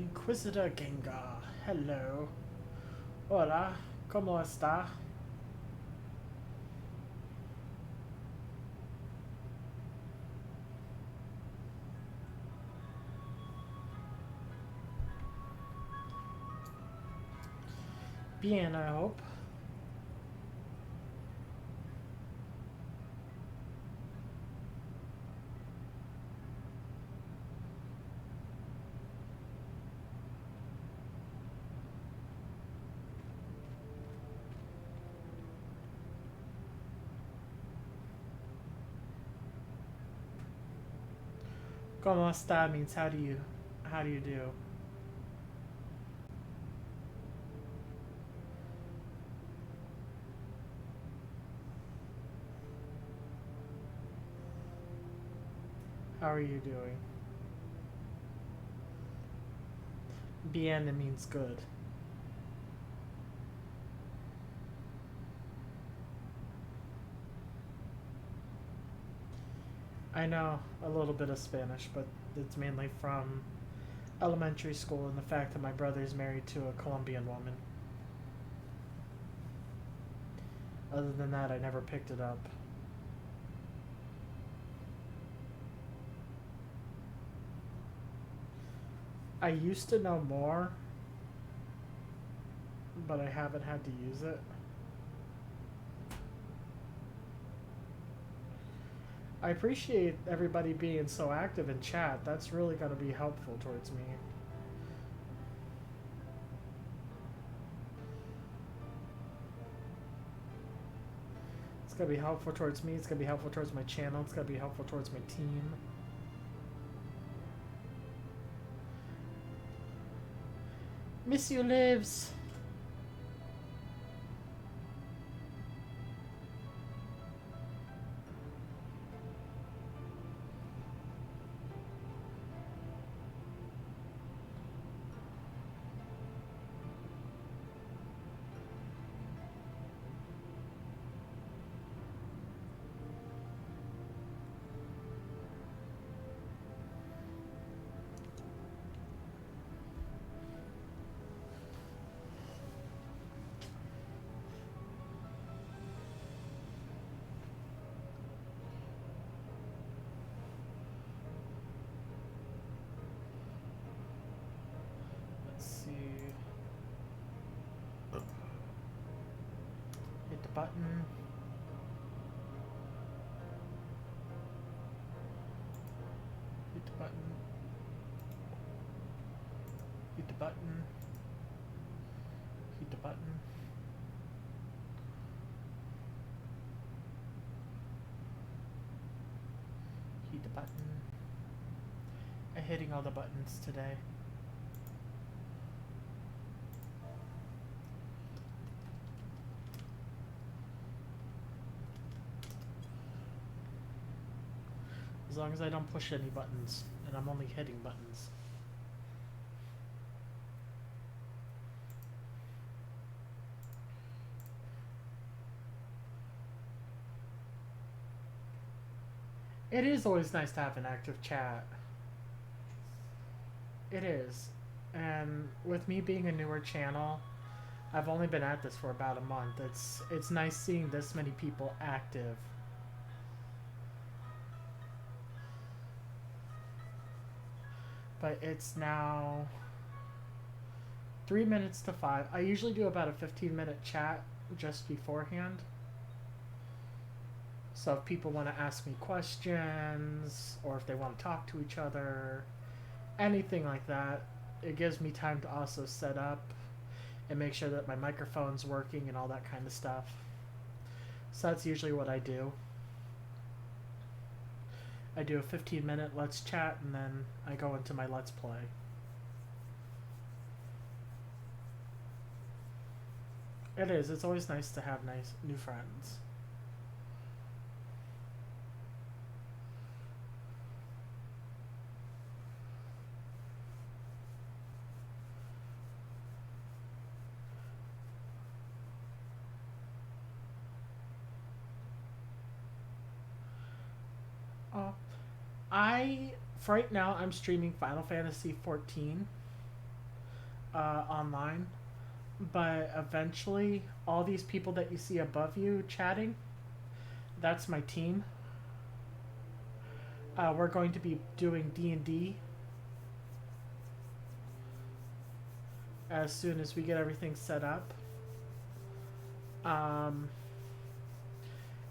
Inquisitor Gengar. Hello. Hola. ¿Cómo está? Bien, I hope. ¿Cómo está means how do you do? How are you doing? Bien means good. I know a little bit of Spanish, but it's mainly from elementary school and the fact that my brother's married to a Colombian woman. Other than that, I never picked it up. I used to know more, but I haven't had to use it. I appreciate everybody being so active in chat. That's really going to be helpful towards me. It's going to be helpful towards me. It's going to be helpful towards my channel. It's going to be helpful towards my team. Miss you lives. Hit the button. Hit the button. Hit the button. Hit the button. Hit the button. I'm hitting all the buttons today. As long as I don't push any buttons, and I'm only hitting buttons. It is always nice to have an active chat. It is. And with me being a newer channel, I've only been at this for about a month. It's nice seeing this many people active. But it's now 3 minutes to 5. I usually do about a 15-minute chat just beforehand. So if people want to ask me questions, or if they want to talk to each other, anything like that, it gives me time to also set up and make sure that my microphone's working and all that kind of stuff. So that's usually what I do. I do a 15-minute Let's Chat, and then I go into my Let's Play. It is. It's always nice to have nice new friends. Right now I'm streaming Final Fantasy 14. online, but eventually all these people that you see above you chatting, that's my team. We're going to be doing D&D as soon as we get everything set up. And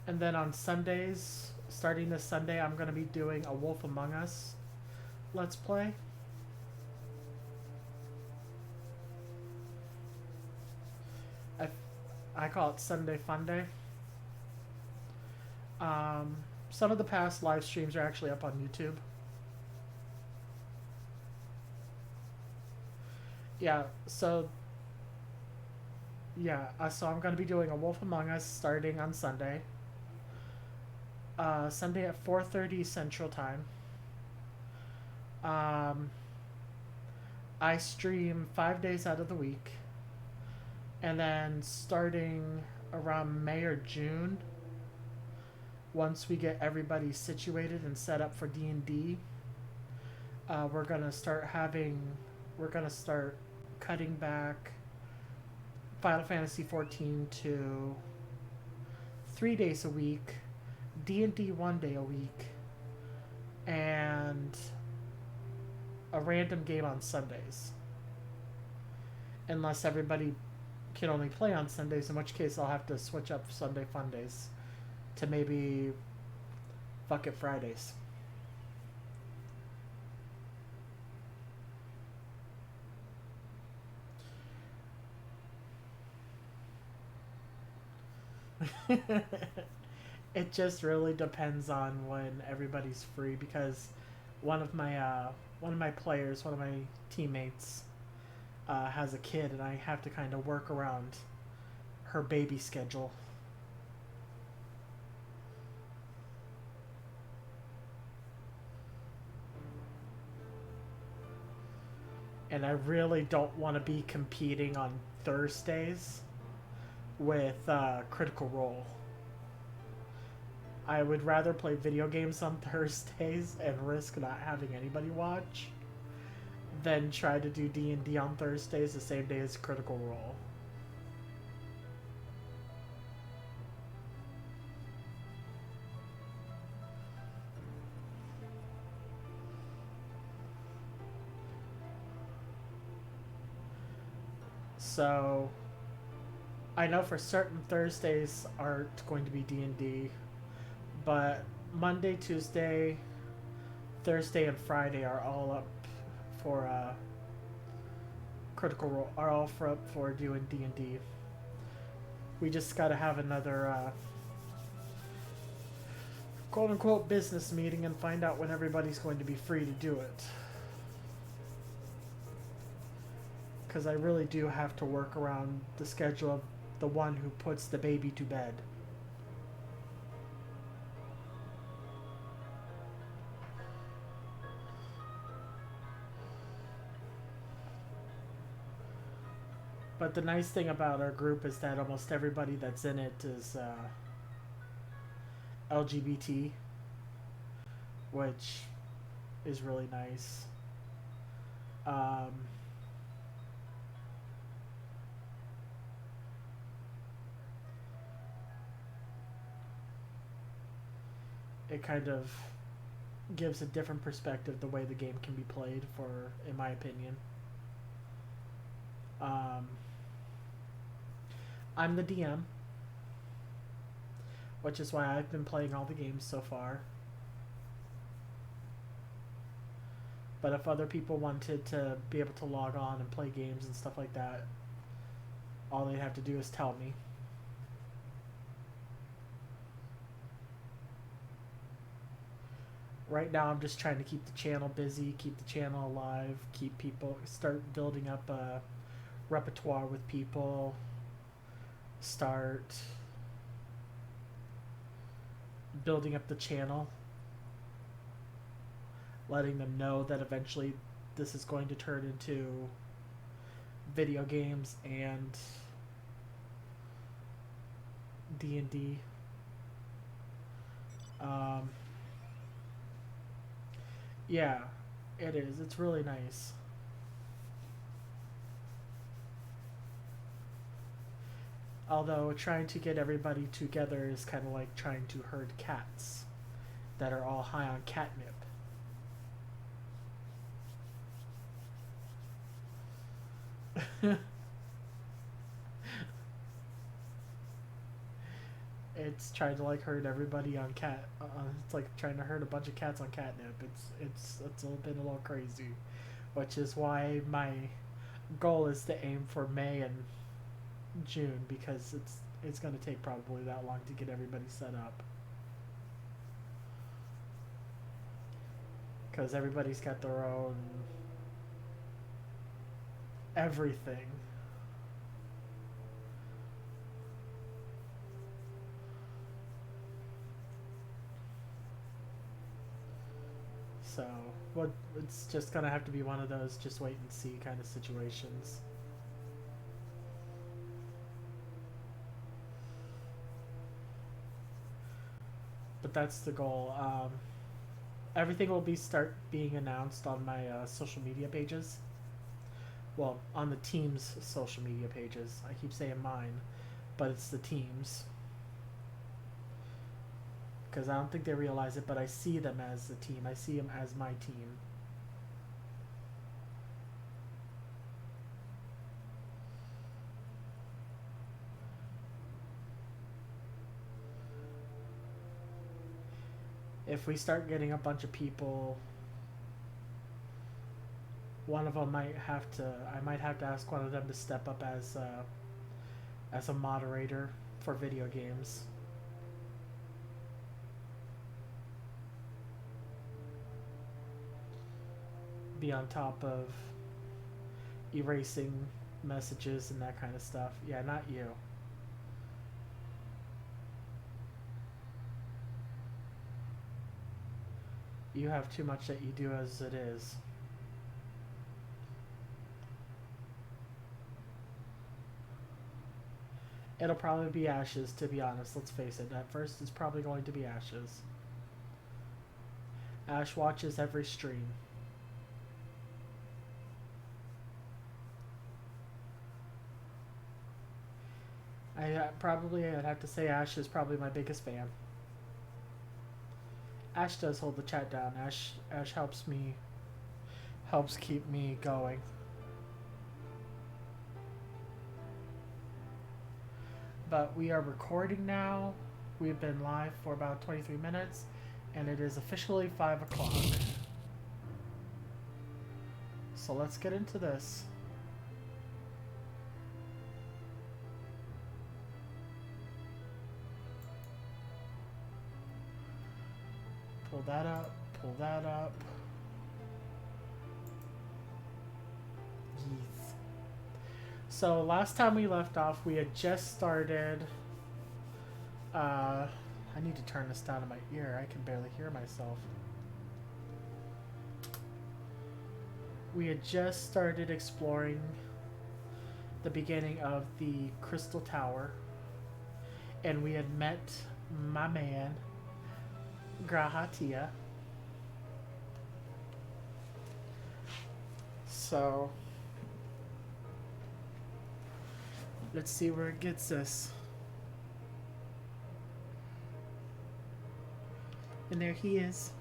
then on Sundays, starting this Sunday, I'm going to be doing a Wolf Among Us Let's Play. I call it Sunday Fun Day. Some of the past live streams are actually up on YouTube. Yeah, so I'm going to be doing a Wolf Among Us starting on Sunday. Sunday at 4:30 Central Time. I stream 5 days out of the week. And then starting around May or June, once we get everybody situated and set up for D&D, we're gonna start cutting back Final Fantasy 14 to 3 days a week, D&D 1 day a week, and a random game on Sundays. Unless everybody can only play on Sundays, in which case I'll have to switch up Sunday Fun Days to maybe Fuck It Fridays. It just really depends on when everybody's free, because one of my players, one of my teammates, has a kid, and I have to kind of work around her baby schedule. And I really don't want to be competing on Thursdays with Critical Role. I would rather play video games on Thursdays and risk not having anybody watch than try to do D&D on Thursdays the same day as Critical Role. So I know for certain Thursdays aren't going to be D&D, but Monday, Tuesday, Thursday, and Friday are all up for Critical Role, are all for doing D&D. We just got to have another quote-unquote business meeting and find out when everybody's going to be free to do it. Because I really do have to work around the schedule of the one who puts the baby to bed. But the nice thing about our group is that almost everybody that's in it is LGBT, which is really nice. It kind of gives a different perspective the way the game can be played, in my opinion. I'm the DM, which is why I've been playing all the games so far. But if other people wanted to be able to log on and play games and stuff like that, all they'd have to do is tell me. Right now I'm just trying to keep the channel busy, keep the channel alive, start building up a repertoire with people, start building up the channel, letting them know that eventually this is going to turn into video games and D&D. Yeah, it is. It's really nice. Although trying to get everybody together is kind of like trying to herd cats that are all high on catnip. It's trying to like herd everybody on cat. It's like trying to herd a bunch of cats on catnip. It's been a little crazy, which is why my goal is to aim for May and June, because it's going to take probably that long to get everybody set up. Because everybody's got their own everything. So, what it's just gonna have to be one of those just wait and see kind of situations. But that's the goal. Everything will start being announced on my social media pages. Well, on the team's social media pages. I keep saying mine, but it's the team's. Because I don't think they realize it, but I see them as a team. I see them as my team. If we start getting a bunch of people, one of them might have to. I might have to ask one of them to step up as a moderator for video games. Be on top of erasing messages and that kind of stuff. Yeah, not you. You have too much that you do as it is. It'll probably be Ashes, to be honest. Let's face it. At first, it's probably going to be Ashes. Ash watches every stream. I'd have to say Ash is probably my biggest fan. Ash does hold the chat down. Ash helps keep me going. But we are recording now. We've been live for about 23 minutes, and it is officially 5 o'clock. So let's get into this. Pull that up, pull that up. Yes. So last time we left off, we had just started. I need to turn this down in my ear. I can barely hear myself. We had just started exploring the beginning of the Crystal Tower, and we had met my man, Grahatia. So let's see where it gets us. And there he is.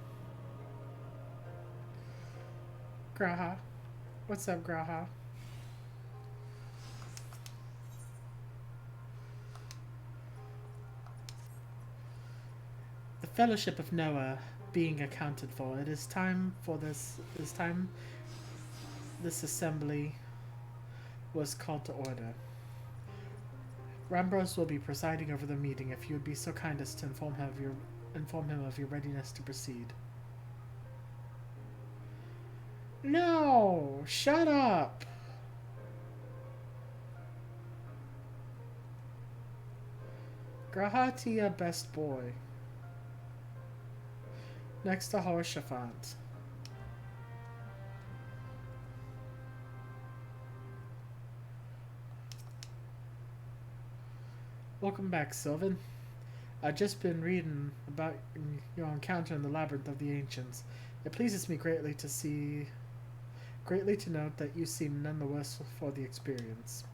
Graha. What's up, Graha? The Fellowship of Noah being accounted for, it is time for this. This assembly was called to order. Rambros will be presiding over the meeting. If you would be so kind as to inform him of your readiness to proceed. No! Shut up! Grahatia, best boy. Next to Hoshaphat. Welcome back, Sylvan. I've just been reading about your encounter in the Labyrinth of the Ancients. It pleases me greatly to note that you seem none the worse for the experience.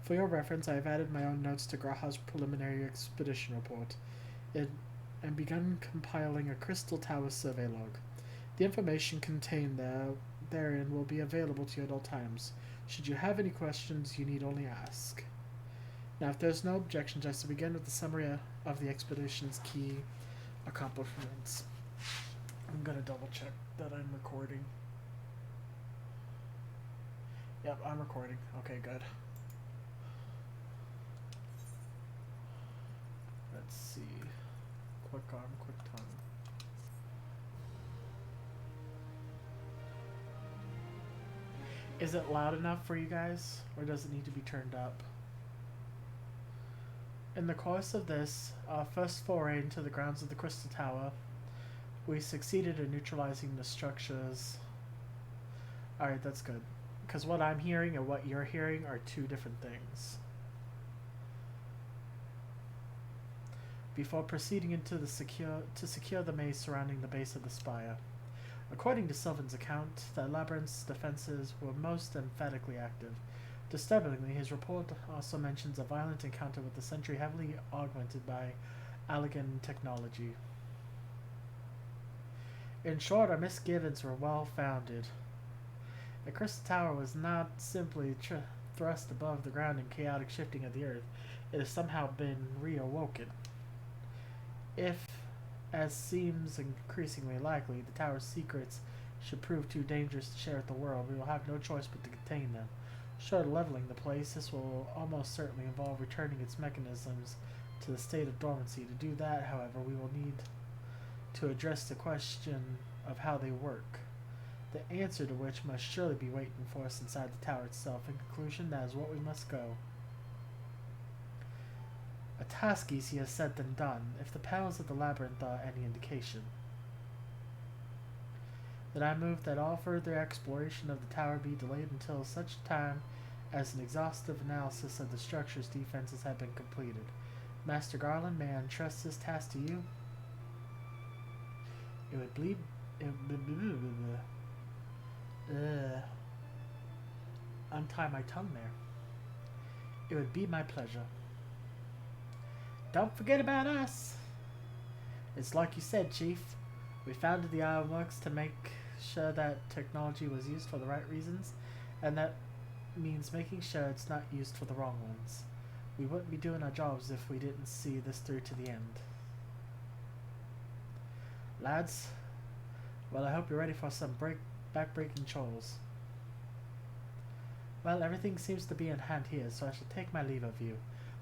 For your reference, I have added my own notes to Graha's preliminary expedition report and begun compiling a Crystal Tower survey log. The information contained therein will be available to you at all times. Should you have any questions, you need only ask. Now, if there's no objections, I shall begin with the summary of the expedition's key accomplishments. I'm gonna double check that I'm recording. Yep, I'm recording. Okay, good. Let's see. Quick arm, quick tongue. Is it loud enough for you guys, or does it need to be turned up? In the course of this, our first foray into the grounds of the Crystal Tower, we succeeded in neutralizing the structures. Alright, that's good. Because what I'm hearing and what you're hearing are two different things. Before proceeding into the secure the maze surrounding the base of the spire. According to Sylvan's account, the labyrinth's defenses were most emphatically active. Disturbingly, his report also mentions a violent encounter with the sentry heavily augmented by Allegan technology. In short, our misgivings were well founded. The Crystal Tower was not simply thrust above the ground in chaotic shifting of the earth. It has somehow been reawoken. If, as seems increasingly likely, the tower's secrets should prove too dangerous to share with the world, we will have no choice but to contain them. Short of leveling the place, this will almost certainly involve returning its mechanisms to the state of dormancy. To do that, however, we will need to address the question of how they work, the answer to which must surely be waiting for us inside the tower itself. In conclusion, that is what we must go. A task easier said than done, if the panels of the labyrinth are any indication. Then I move that all further exploration of the tower be delayed until such time as an exhaustive analysis of the structure's defenses have been completed. Master Garland, may I entrust this task to you? It would bleed. Untie my tongue there. It would be my pleasure. Don't forget about us. It's like you said, Chief. We founded the Ironworks to make sure that technology was used for the right reasons, and that means making sure it's not used for the wrong ones. We wouldn't be doing our jobs if we didn't see this through to the end. Lads, well, I hope you're ready for some back-breaking chores. Well, everything seems to be in hand here, so I shall take my leave of you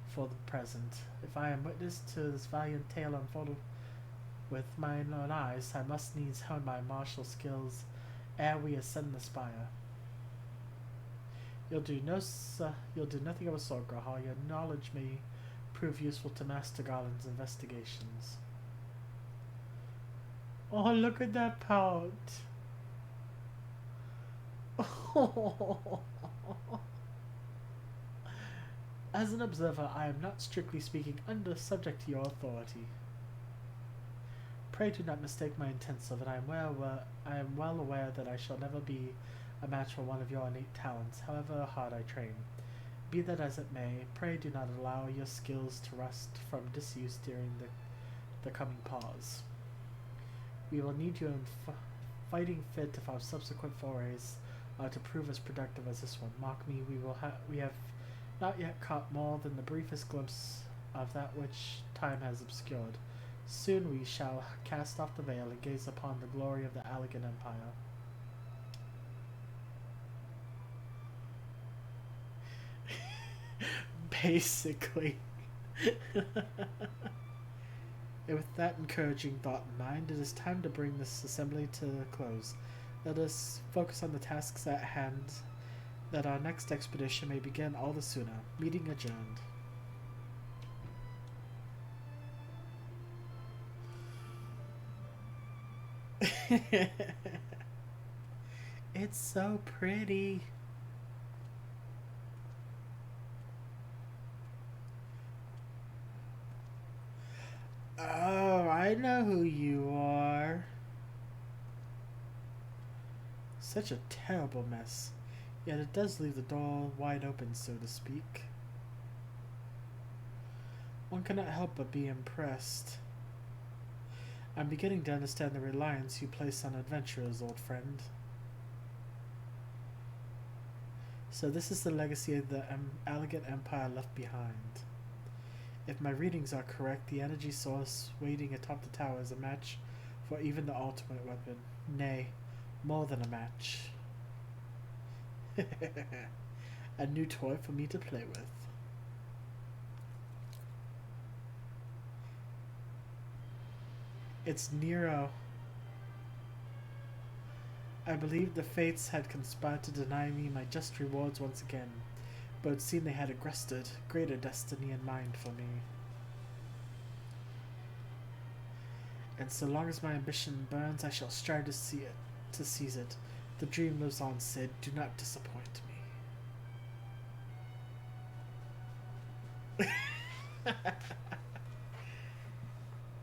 for the present. If I am witness to this valiant tale unfolded with mine own eyes, I must needs hone my martial skills ere we ascend the spire. You'll do nothing of a sort, Graha. Your knowledge may prove useful to Master Garland's investigations. Oh, look at that pout! As an observer, I am not strictly speaking subject to your authority. Pray do not mistake my intent, Sylvan. I am well aware that I shall never be a match for one of your innate talents, however hard I train. Be that as it may, pray do not allow your skills to rust from disuse during the coming pause. We will need you in fighting fit if our subsequent forays are to prove as productive as this one. Mock me, we have not yet caught more than the briefest glimpse of that which time has obscured. Soon we shall cast off the veil and gaze upon the glory of the Allegan Empire. Basically. And with that encouraging thought in mind, it is time to bring this assembly to a close. Let us focus on the tasks at hand, that our next expedition may begin all the sooner. Meeting adjourned. It's so pretty. Oh, I know who you are. Such a terrible mess. Yet it does leave the door wide open, so to speak. One cannot help but be impressed. I'm beginning to understand the reliance you place on adventurers, old friend. So this is the legacy of the elegant empire left behind. If my readings are correct, the energy source waiting atop the tower is a match for even the ultimate weapon. Nay, more than a match. A new toy for me to play with. It's Nero. I believed the fates had conspired to deny me my just rewards once again, but it seemed they had a greater destiny in mind for me. And so long as my ambition burns, I shall strive to seize it. The dream lives on, Sid. Do not disappoint me.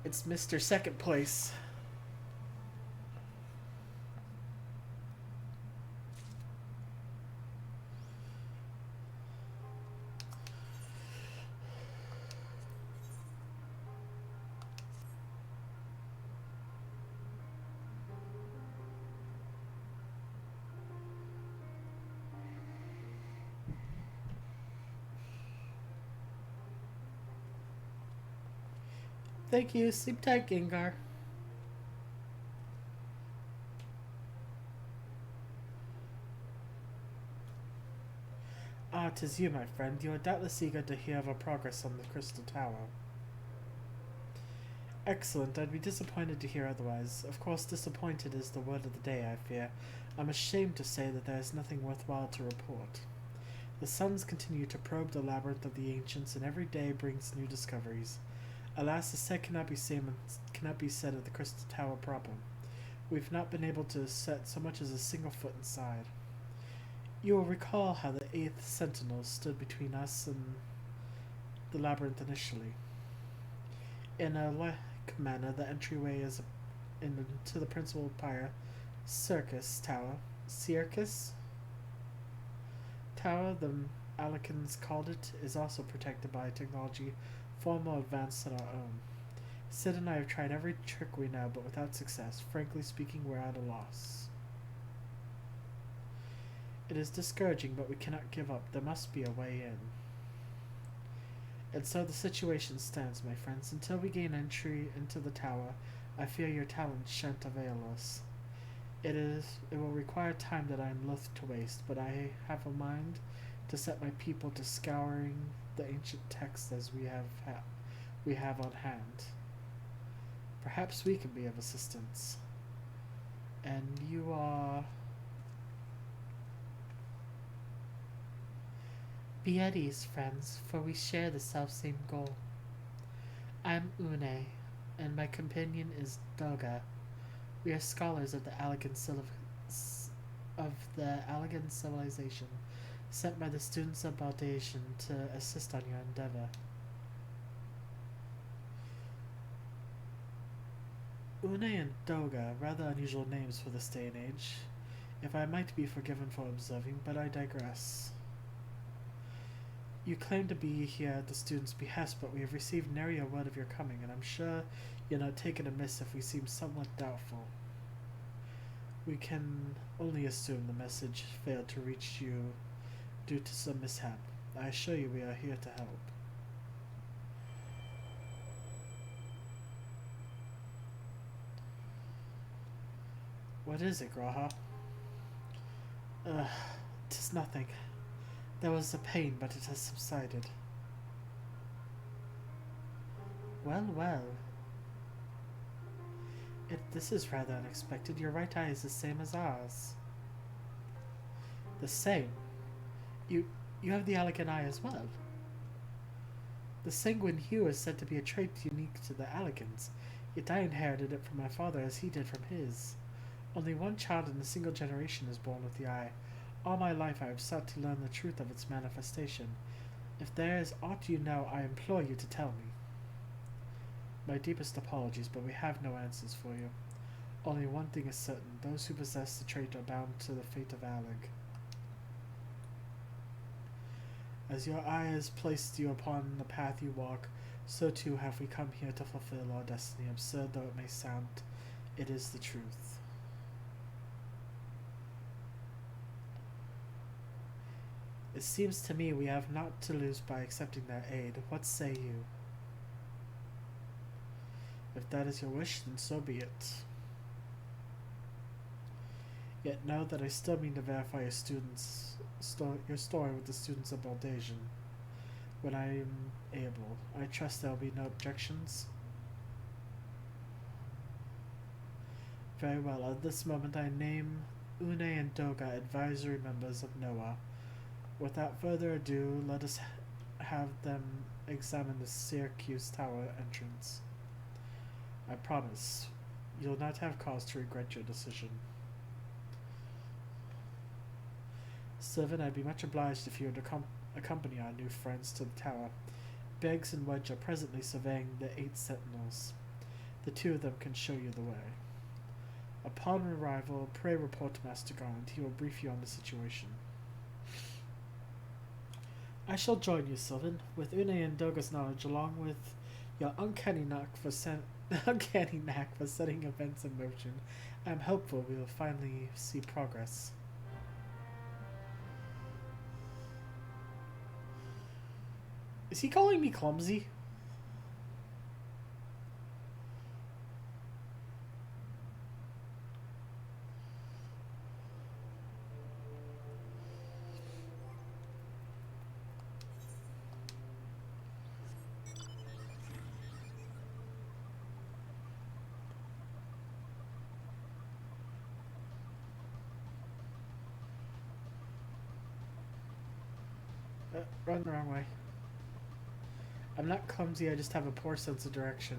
It's Mr. Second Place. Thank you. Sleep tight, Gengar. Ah, 'tis you, my friend. You are doubtless eager to hear of our progress on the Crystal Tower. Excellent. I'd be disappointed to hear otherwise. Of course, disappointed is the word of the day, I fear. I'm ashamed to say that there is nothing worthwhile to report. The suns continue to probe the labyrinth of the ancients, and every day brings new discoveries. Alas, the said cannot be said of the Crystal Tower proper. We've not been able to set so much as a single foot inside. You will recall how the 8th Sentinel stood between us and the labyrinth initially. In a like manner, the entryway is into the principal Circus Tower. Circus Tower, the Alicans called it, is also protected by technology far more advanced than our own. Sid and I have tried every trick we know, but without success. Frankly speaking, we're at a loss. It is discouraging, but we cannot give up. There must be a way in. And so the situation stands, my friends. Until we gain entry into the tower, I fear your talents shan't avail us. It will require time that I am loath to waste, but I have a mind to set my people to scouring the ancient texts as we have on hand. Perhaps we can be of assistance. And you are... Be at ease, friends, for we share the self-same goal. I am Une, and my companion is Doga. We are scholars of the Allegan civilization, sent by the students of Baldation to assist on your endeavor. Une and Doga, rather unusual names for this day and age, if I might be forgiven for observing, but I digress. You claim to be here at the students' behest, but we have received nary a word of your coming, and I'm sure you'll not take it amiss if we seem somewhat doubtful. We can only assume the message failed to reach you due to some mishap. I assure you we are here to help. What is it, Graha? 'Tis nothing. There was a pain, but it has subsided. Well, well. This is rather unexpected. Your right eye is the same as ours. The same? You have the Allegan eye as well? The sanguine hue is said to be a trait unique to the Allegans, yet I inherited it from my father as he did from his. Only one child in a single generation is born with the eye. All my life I have sought to learn the truth of its manifestation. If there is aught you know, I implore you to tell me. My deepest apologies, but we have no answers for you. Only one thing is certain. Those who possess the trait are bound to the fate of Alleg. As your eye has placed you upon the path you walk, So too have we come here to fulfill our destiny. Absurd though it may sound, it is the truth. It seems to me we have naught to lose by accepting their aid. What say you? If that is your wish, then so be it. Yet know that I still mean to verify your story with the students of Baldasian when I am able. I trust there will be no objections. Very well. At this moment, I name Une and Doga advisory members of Noah. Without further ado, let us have them examine the Syracuse Tower entrance. I promise, you'll not have cause to regret your decision. Sylvan, I'd be much obliged if you would accompany our new friends to the tower. Beggs and Wedge are presently surveying the 8 sentinels. The 2 of them can show you the way. Upon arrival, pray report to Master Garland. He will brief you on the situation. I shall join you, Sylvan, with Une and Doga's knowledge, along with your uncanny knack for setting events in motion. I am hopeful we will finally see progress. Is he calling me clumsy? Run the wrong way. I'm not clumsy, I just have a poor sense of direction.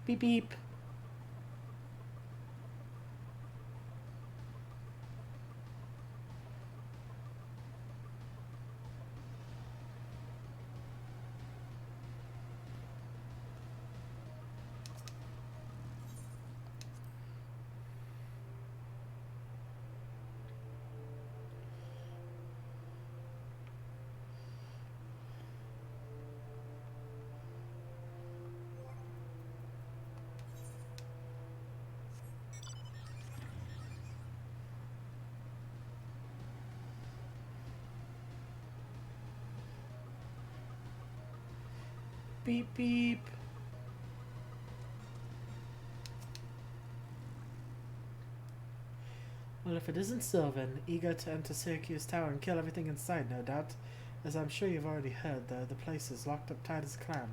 Beep beep. Beep beep. Well, if it isn't Sylvan, eager to enter Syracuse Tower and kill everything inside, no doubt. As I'm sure you've already heard, the place is locked up tight as a clam.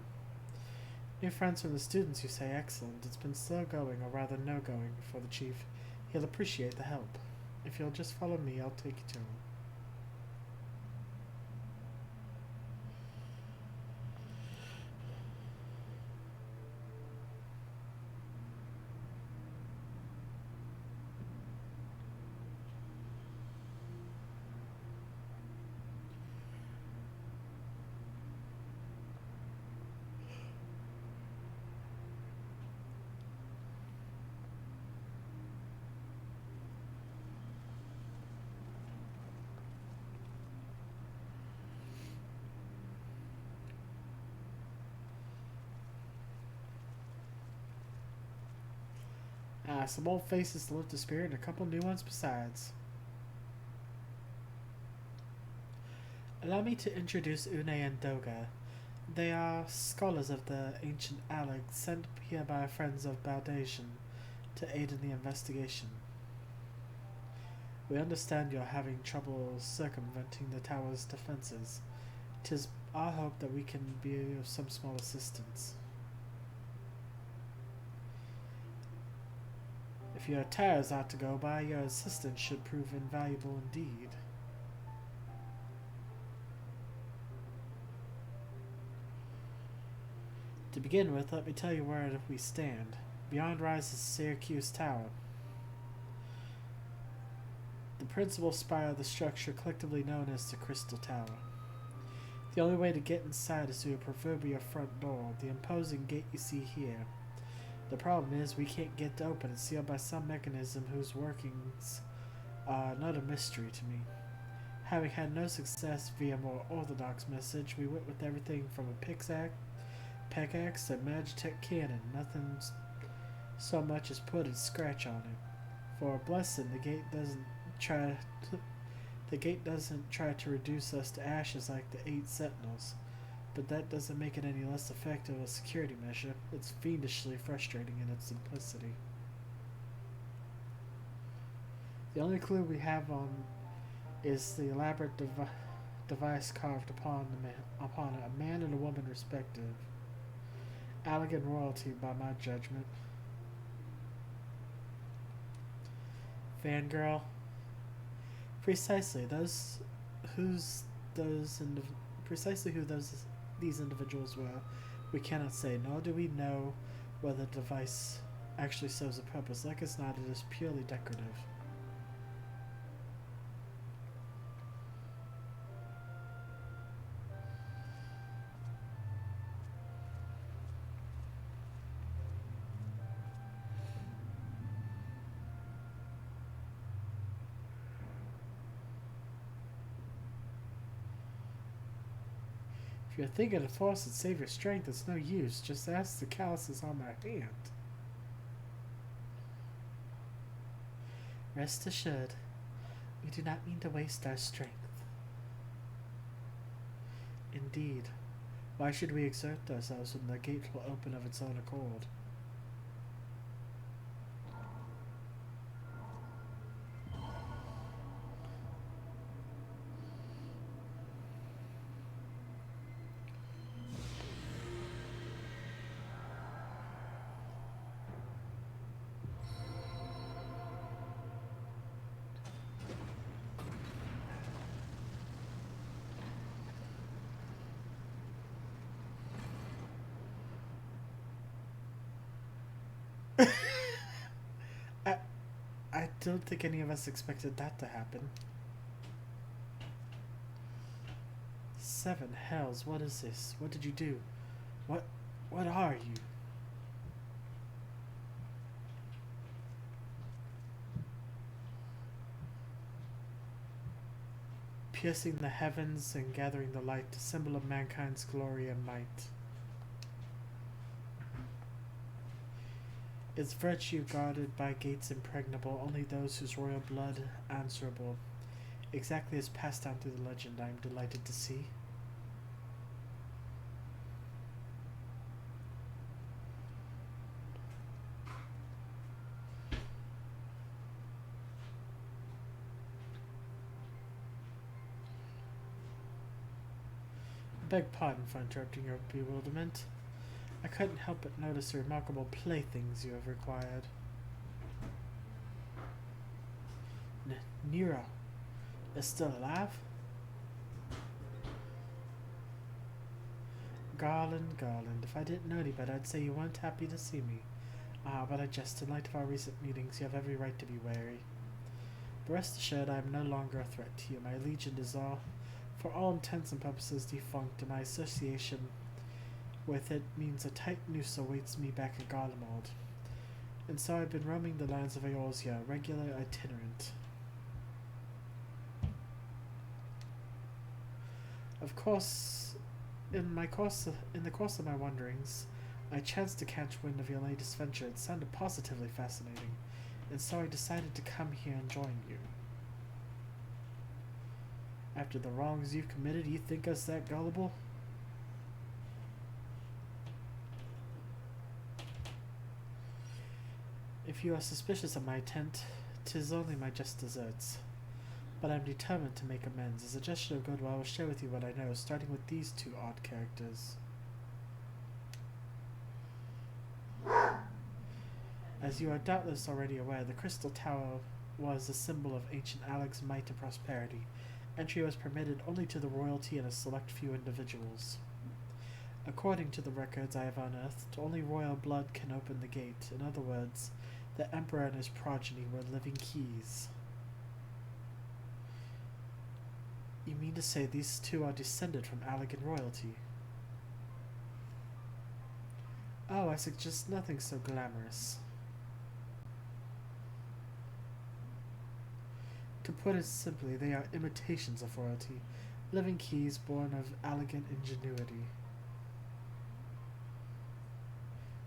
New friends from the students, you say? Excellent. It's been slow going, or rather no going, for the chief. He'll appreciate the help. If you'll just follow me, I'll take you to him. Some old faces to lift the spirit and a couple new ones besides. Allow me to introduce Une and Doga. They are scholars of the ancient Alag, sent here by friends of Baldasian to aid in the investigation. We understand you're having trouble circumventing the tower's defenses. 'Tis our hope that we can be of some small assistance. If your tires are to go by, your assistance should prove invaluable indeed. To begin with, let me tell you where we stand. Beyond rises Syracuse Tower, the principal spire of the structure collectively known as the Crystal Tower. The only way to get inside is through a proverbial front door, the imposing gate you see here. The problem is we can't get open and sealed by some mechanism whose workings are another mystery to me. Having had no success via more orthodox message, we went with everything from a pickaxe to Magitech cannon. Nothing so much as put a scratch on it. For a blessing, the gate doesn't try to reduce us to ashes like the 8 sentinels, but that doesn't make it any less effective a security measure. It's fiendishly frustrating in its simplicity. The only clue we have on is the elaborate device carved upon a man and a woman respective. Elegant royalty by my judgment. Fangirl. Precisely precisely who these individuals were, we cannot say, nor do we know whether the device actually serves a purpose. Like as not, it is purely decorative. If you're thinking of force and save your strength, it's no use. Just ask the calluses on my hand. Rest assured, we do not mean to waste our strength. Indeed, why should we exert ourselves when the gate will open of its own accord? I don't think any of us expected that to happen. 7 hells, what is this? What did you do? What are you? Piercing the heavens and gathering the light, a symbol of mankind's glory and might. Its virtue guarded by gates impregnable, only those whose royal blood answerable. Exactly as passed down through the legend, I am delighted to see. Beg pardon for interrupting your bewilderment. I couldn't help but notice the remarkable playthings you have required. Nero is still alive? Garland, if I didn't know any better, I'd say you weren't happy to see me. Ah, but I jest. In light of our recent meetings, you have every right to be wary. But rest assured, I am no longer a threat to you. My legion is for all intents and purposes, defunct, and my association with it means a tight noose awaits me back in Garlemald. And so I've been roaming the lands of Eorzea, regular itinerant. Of course, in the course of my wanderings, I chanced to catch wind of your latest venture. It sounded positively fascinating, and so I decided to come here and join you. After the wrongs you've committed, you think us that gullible? If you are suspicious of my intent, 'tis only my just deserts. But I'm determined to make amends. As a gesture of goodwill, I will share with you what I know, starting with these 2 odd characters. As you are doubtless already aware, the Crystal Tower was a symbol of ancient Alec's might and prosperity. Entry was permitted only to the royalty and a select few individuals. According to the records I have unearthed, only royal blood can open the gate. In other words, the Emperor and his progeny were living keys. You mean to say these 2 are descended from Allegan royalty? Oh, I suggest nothing so glamorous. To put it simply, they are imitations of royalty, living keys born of elegant ingenuity.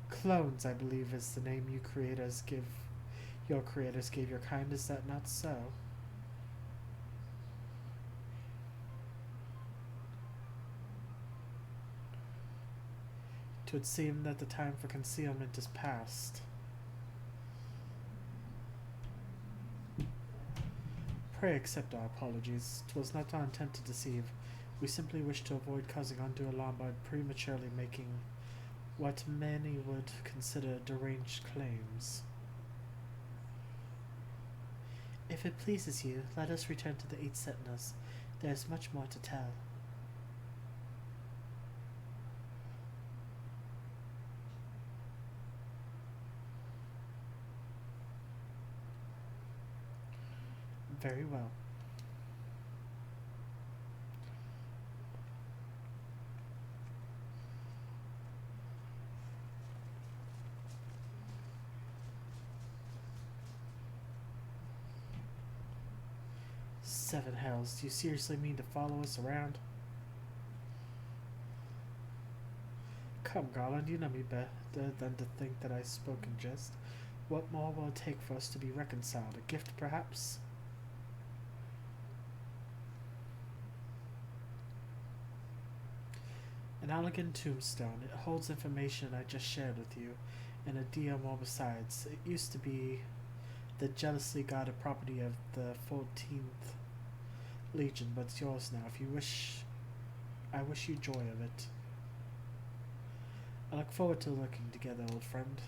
Clones, I believe, is the name your creators gave your kind, is that not so? It would seem that the time for concealment is past. Pray accept our apologies. 'Twas not our intent to deceive. We simply wish to avoid causing undue alarm by prematurely making what many would consider deranged claims. If it pleases you, let us return to the 8 Sentinels. There is much more to tell. Very well. Seven hells, do you seriously mean to follow us around? Come, Garland, you know me better than to think that I spoke in jest. What more will it take for us to be reconciled? A gift, perhaps? An elegant tombstone. It holds information I just shared with you, and a deal more besides. It used to be the jealously guarded property of the 14th Legion, but it's yours now. If you wish, I wish you joy of it. I look forward to working together, old friend.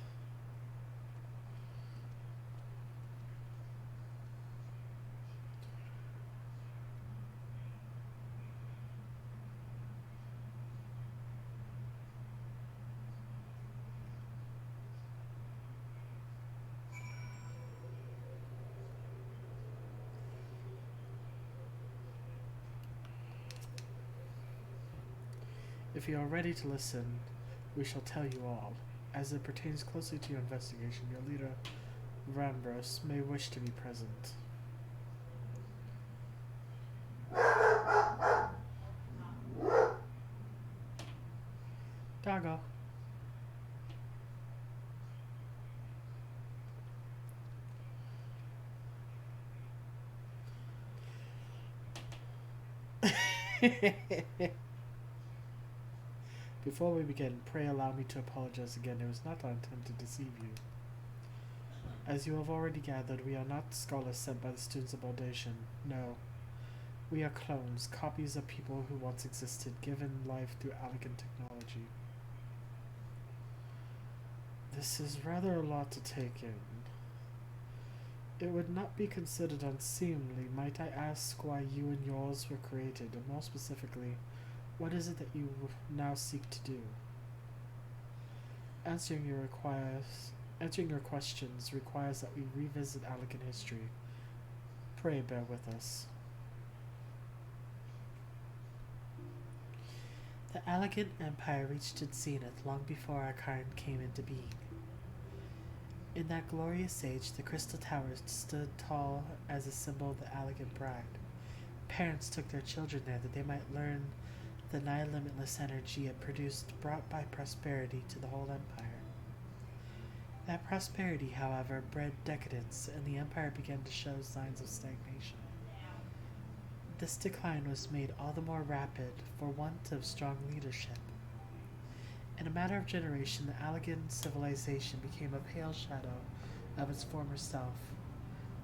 If you are ready to listen, we shall tell you all. As it pertains closely to your investigation, your leader, Rambros, may wish to be present. Doggo. Before we begin, pray allow me to apologize again. It was not our intent to deceive you. As you have already gathered, we are not scholars sent by the students of Audacian. No. We are clones, copies of people who once existed, given life through elegant technology. This is rather a lot to take in. It would not be considered unseemly, might I ask why you and yours were created, and more specifically, what is it that you now seek to do? Answering your questions requires that we revisit elegant history. Pray bear with us. The elegant empire reached its zenith long before our kind came into being. In that glorious age, the crystal towers stood tall as a symbol of the elegant bride. Parents took their children there that they might learn the nigh limitless energy it produced, brought by prosperity to the whole empire. That prosperity, however, bred decadence, and the empire began to show signs of stagnation. This decline was made all the more rapid for want of strong leadership. In a matter of generation, the elegant civilization became a pale shadow of its former self.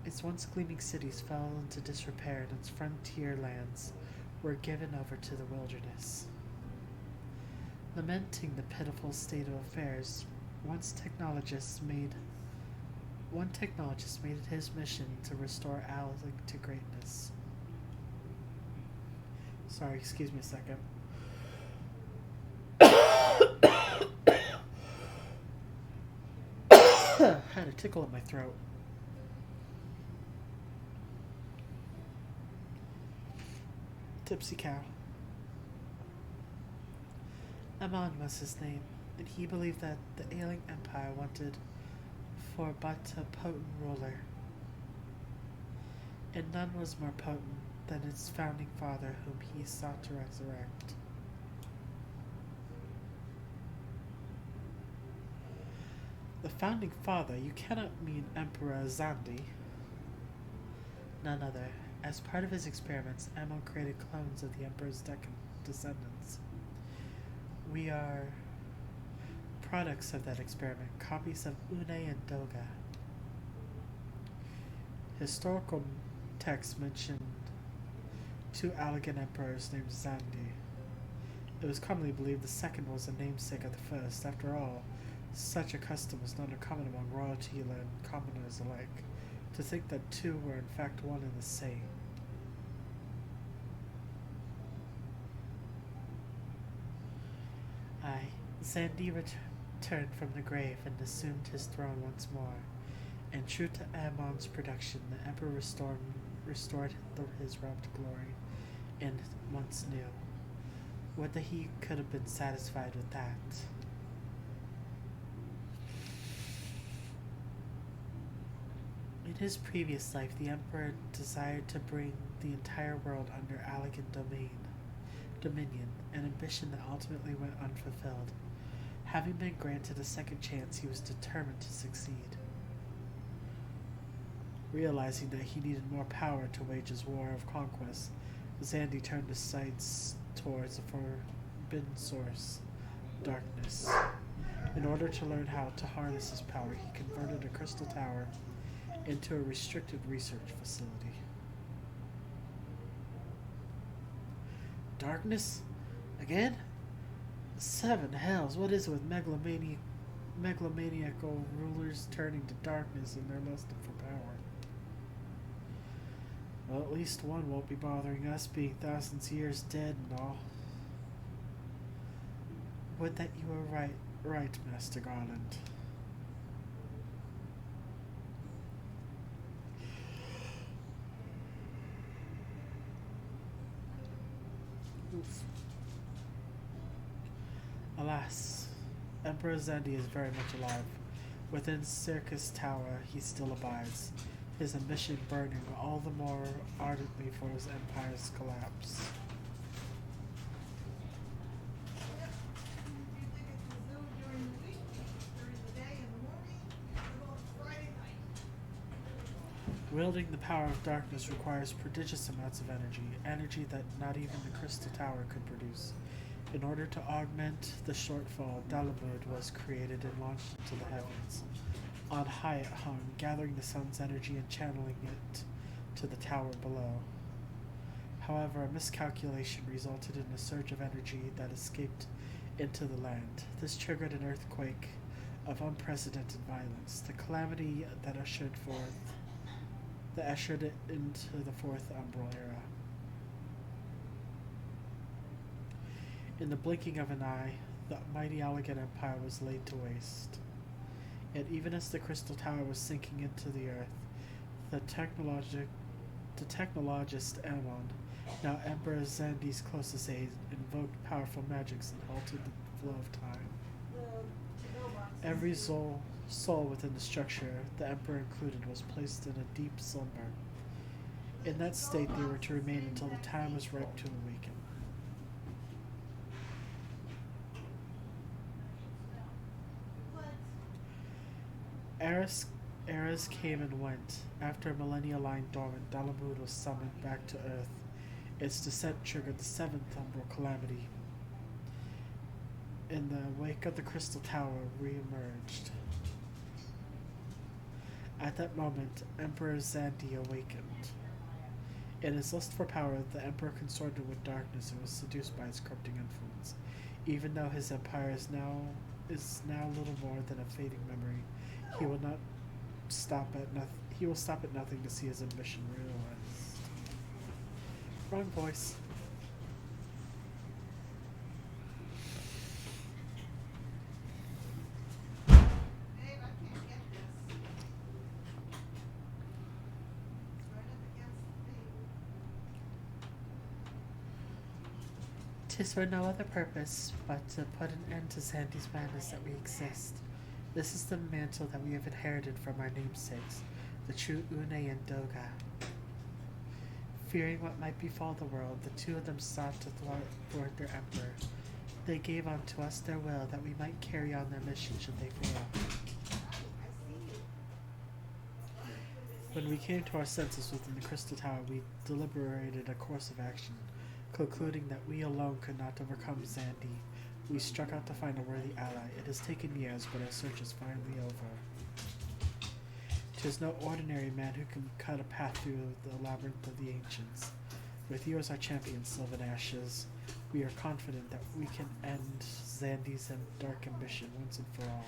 Its once gleaming cities fell into disrepair, and its frontier lands were given over to the wilderness. Lamenting the pitiful state of affairs, one technologist made it his mission to restore Alec to greatness. Sorry, excuse me a second. Had a tickle in my throat. Tipsy cow. Amon was his name. and he believed that the ailing empire wanted for but a potent ruler, and none was more potent than its founding father, whom he sought to resurrect. The founding father, you cannot mean Emperor Zandi. None other. As part of his experiments, Amon created clones of the Emperor's descendants. We are products of that experiment, copies of Une and Doga. Historical texts mention two Allegan emperors named Zandi. It was commonly believed the second was a namesake of the first. After all, such a custom was not uncommon among royalty and commoners alike, to think that two were in fact one and the same. Zandi returned from the grave and assumed his throne once more, and true to Amon's prediction, the Emperor restored his realm to glory, and once new. Would that he could have been satisfied with that. In his previous life, the Emperor desired to bring the entire world under Allegan dominion, an ambition that ultimately went unfulfilled. Having been granted a second chance, he was determined to succeed. Realizing that he needed more power to wage his war of conquest, Zandi turned his sights towards the forbidden source, darkness. In order to learn how to harness his power, he converted a crystal tower into a restricted research facility. Darkness? Again? Seven hells, what is it with megalomaniacal rulers turning to darkness in their lust for power? Well, at least one won't be bothering us, being thousands of years dead and all. Would that you were right, Master Garland. Oof. Alas, Emperor Zandi is very much alive. Within Circus Tower he still abides, his ambition burning all the more ardently for his empire's collapse. Wielding the power of darkness requires prodigious amounts of energy that not even the Crystal Tower could produce. In order to augment the shortfall, Dalamud was created and launched into the heavens. On high it hung, gathering the sun's energy and channeling it to the tower below. However, a miscalculation resulted in a surge of energy that escaped into the land. This triggered an earthquake of unprecedented violence, the calamity that ushered it into the Fourth Umbral Era. In the blinking of an eye, the mighty Allegan Empire was laid to waste. Yet even as the Crystal Tower was sinking into the earth, the technologist Amon, now Emperor Zandi's closest aide, invoked powerful magics and halted the flow of time. Every soul within the structure, the Emperor included, was placed in a deep slumber. In that state they were to remain until the time was ripe to awaken. Eras came and went. After a millennia lying dormant, Dalamud was summoned back to Earth. Its descent triggered the seventh umbral calamity. In the wake of the Crystal Tower re-emerged. At that moment, Emperor Zandi awakened. In his lust for power, the Emperor consorted with darkness and was seduced by its corrupting influence. Even though his empire is now little more than a fading memory, he will stop at nothing to see his ambition realized. Wrong voice. 'Tis for no other purpose but to put an end to Sandy's madness that we exist. This is the mantle that we have inherited from our namesakes, the true Une and Doga. Fearing what might befall the world, the two of them sought to thwart their emperor. They gave unto us their will that we might carry on their mission should they fail. When we came to our senses within the Crystal Tower, we deliberated a course of action. Concluding that we alone could not overcome Zandy, we struck out to find a worthy ally. It has taken years, but our search is finally over. 'Tis no ordinary man who can cut a path through the labyrinth of the ancients. With you as our champion, Sylvan Ashes, we are confident that we can end Zandy's dark ambition once and for all.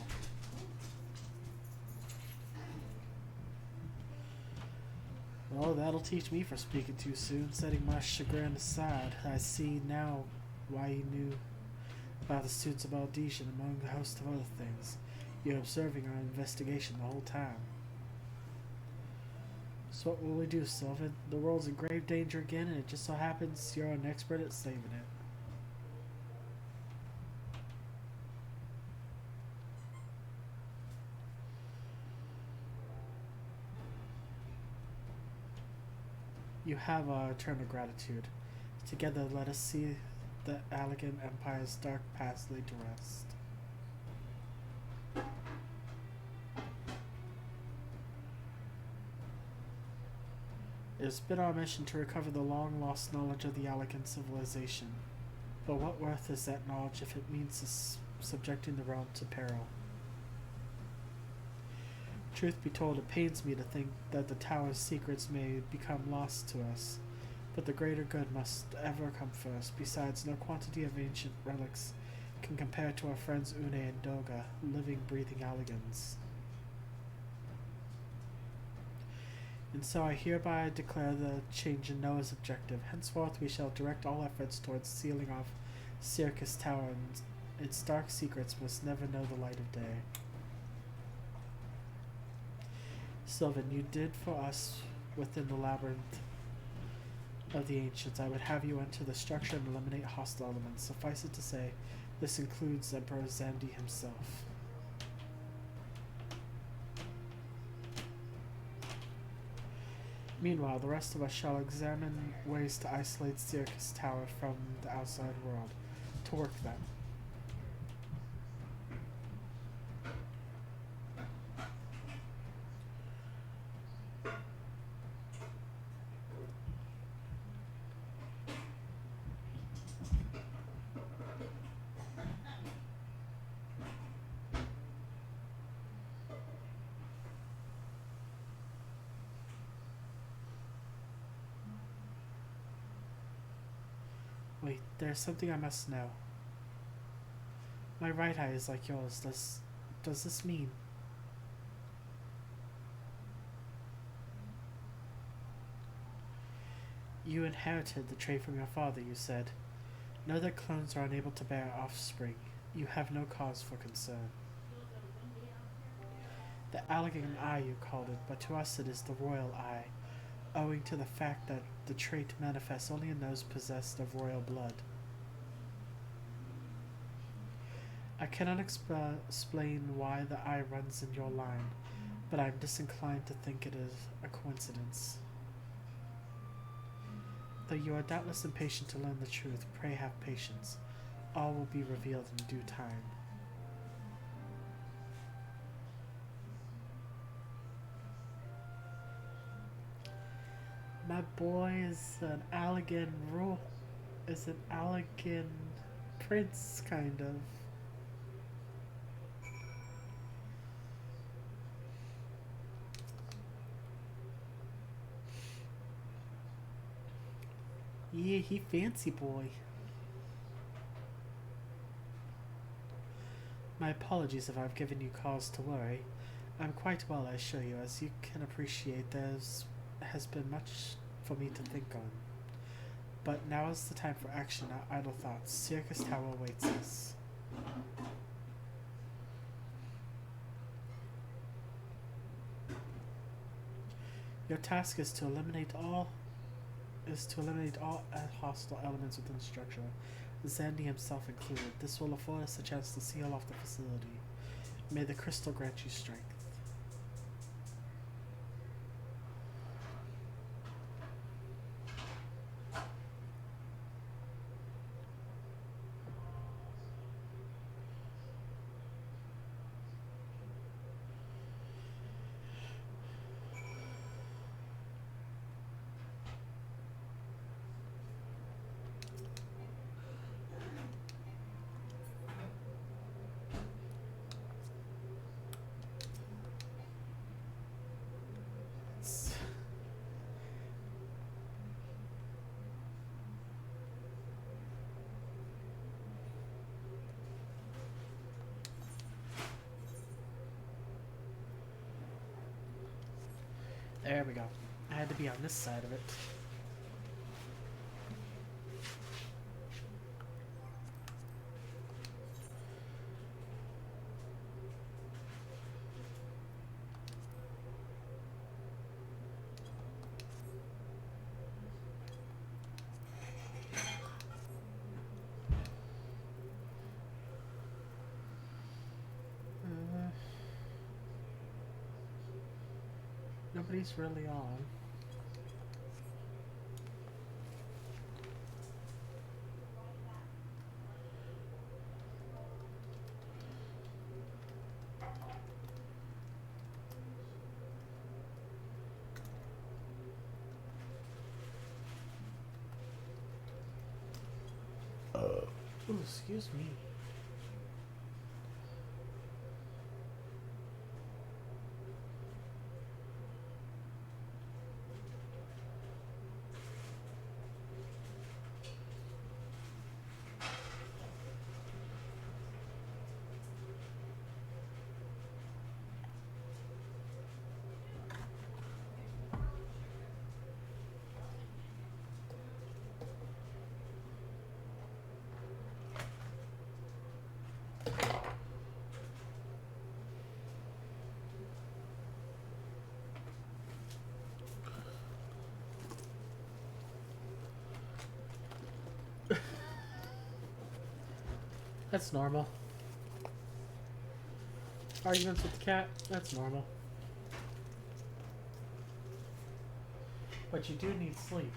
Well, that'll teach me for speaking too soon. Setting my chagrin aside, I see now why you knew about the students of Aldesian, among a host of other things. You're observing our investigation the whole time. So what will we do, Sylvan? The world's in grave danger again, and it just so happens you're an expert at saving it. You have our eternal gratitude. Together let us see the Allegan Empire's dark past laid to rest. It has been our mission to recover the long-lost knowledge of the Allegan civilization. But what worth is that knowledge if it means subjecting the realm to peril? Truth be told, it pains me to think that the Tower's secrets may become lost to us, but the greater good must ever come first. Besides, no quantity of ancient relics can compare to our friends Une and Doga, living, breathing Allegans. And so I hereby declare the change in Noah's objective. Henceforth we shall direct all efforts towards sealing off Circus Tower, and its dark secrets must never know the light of day. Sylvan, you did for us within the labyrinth of the ancients. I would have you enter the structure and eliminate hostile elements. Suffice it to say, this includes Emperor Zandy himself. Meanwhile, the rest of us shall examine ways to isolate Circus Tower from the outside world. To work then. Wait, there's something I must know. My right eye is like yours. Does this mean? You inherited the trait from your father, you said. Know that clones are unable to bear offspring. You have no cause for concern. The Allegan Eye, you called it, but to us it is the Royal Eye, owing to the fact that the trait manifests only in those possessed of royal blood. I cannot explain why the eye runs in your line, but I am disinclined to think it is a coincidence. Though you are doubtless impatient to learn the truth, pray have patience. All will be revealed in due time. My boy is an Allegan prince, kind of. Yeah, he fancy boy. My apologies if I've given you cause to worry. I'm quite well, I assure you. As you can appreciate, has been much for me to think on. But now is the time for action, not idle thoughts. Circus Tower awaits us. Your task is to eliminate all hostile elements within the structure. Zandy himself included. This will afford us a chance to seal off the facility. May the crystal grant you strength. There we go. I had to be on this side of it. Nobody's really on. Ooh, excuse me. That's normal. Arguments with the cat, that's normal. But you do need sleep.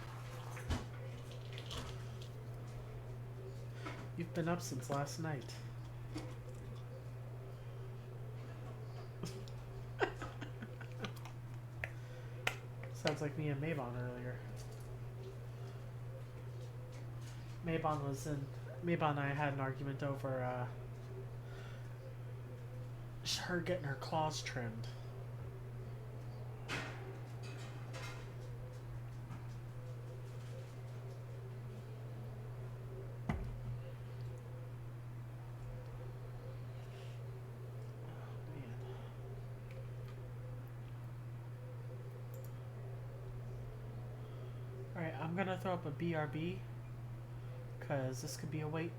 You've been up since last night. Sounds like me and Mabon earlier. Mabon and I had an argument over her getting her claws trimmed. Alright, I'm gonna throw up a BRB because this could be a wait.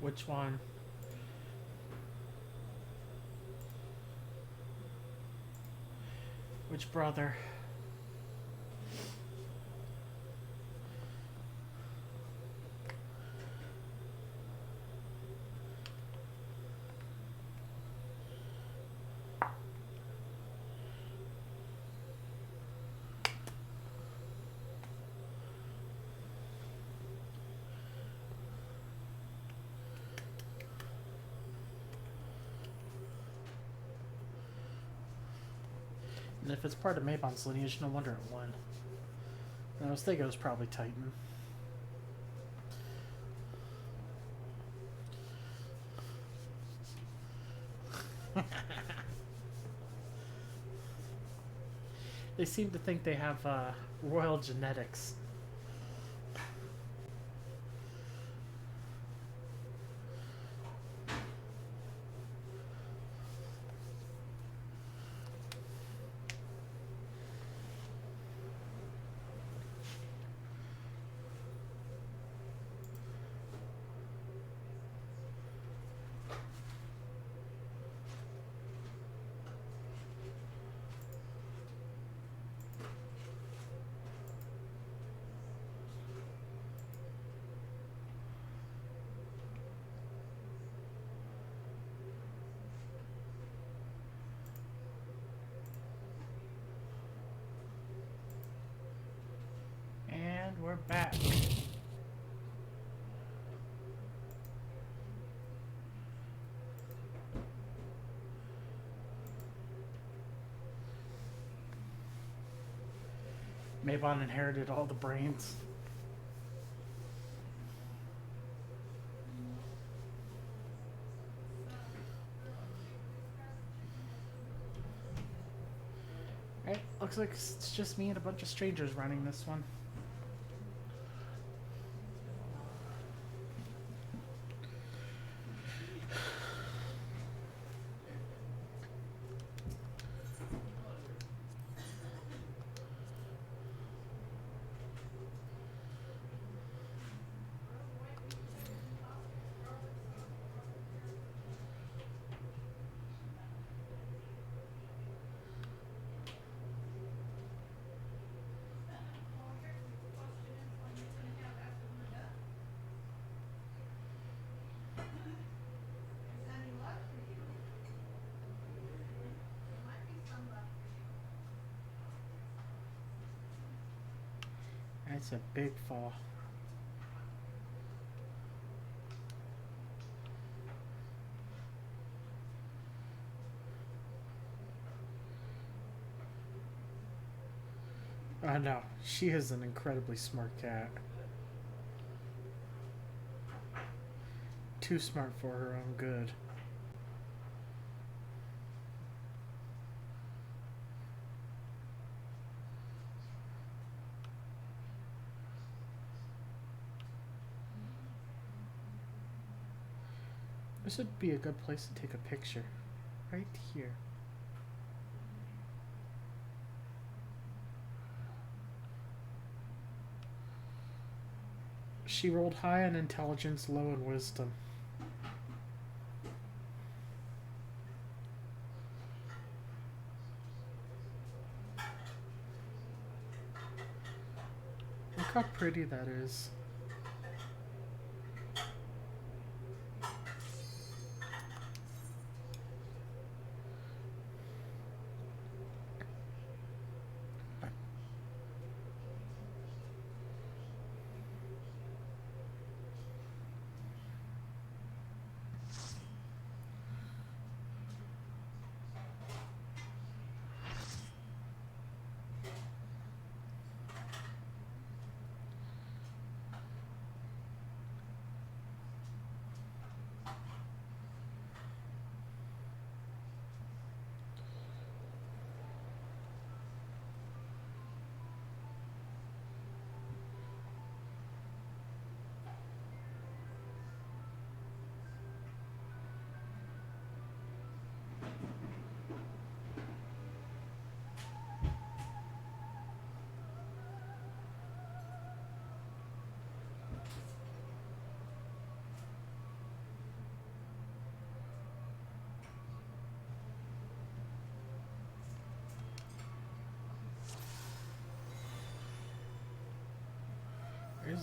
Which one? Which brother? And if it's part of Mabon's lineage, no wonder it won. I was thinking it was probably Titan. They seem to think they have royal genetics. And we're back. Mabon inherited all the brains. Right, looks like it's just me and a bunch of strangers running this one. That's a big fall. Oh no, she is an incredibly smart cat. Too smart for her own good. This would be a good place to take a picture. Right here. She rolled high on intelligence, low in wisdom. Look how pretty that is.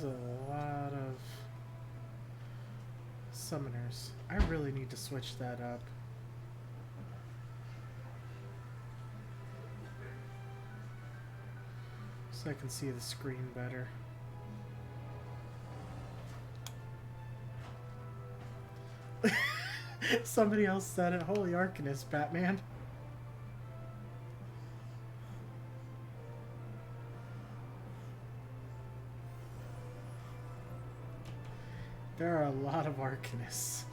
There's a lot of summoners. I really need to switch that up. So I can see the screen better. Somebody else said it. Holy Arcanist, Batman. There are a lot of Arcanists.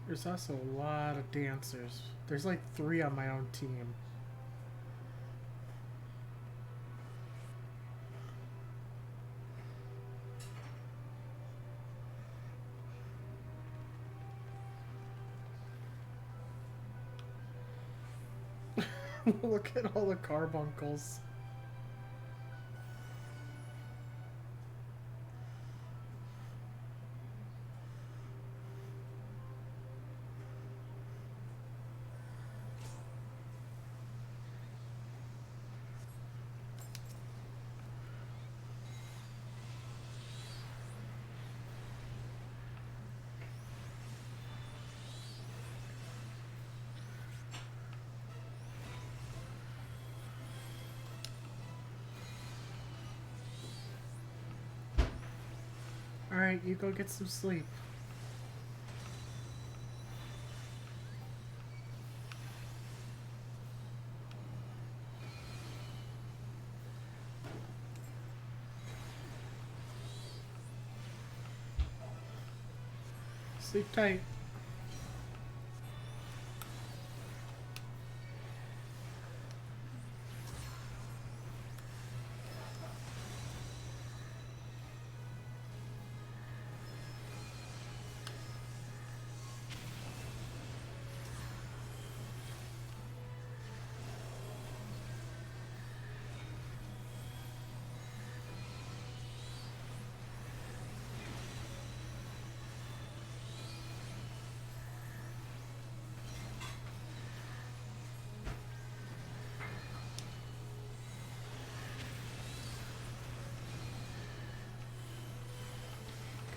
There's also a lot of dancers. There's like 3 on my own team. Look at all the carbuncles. Alright, you go get some sleep. Sleep tight.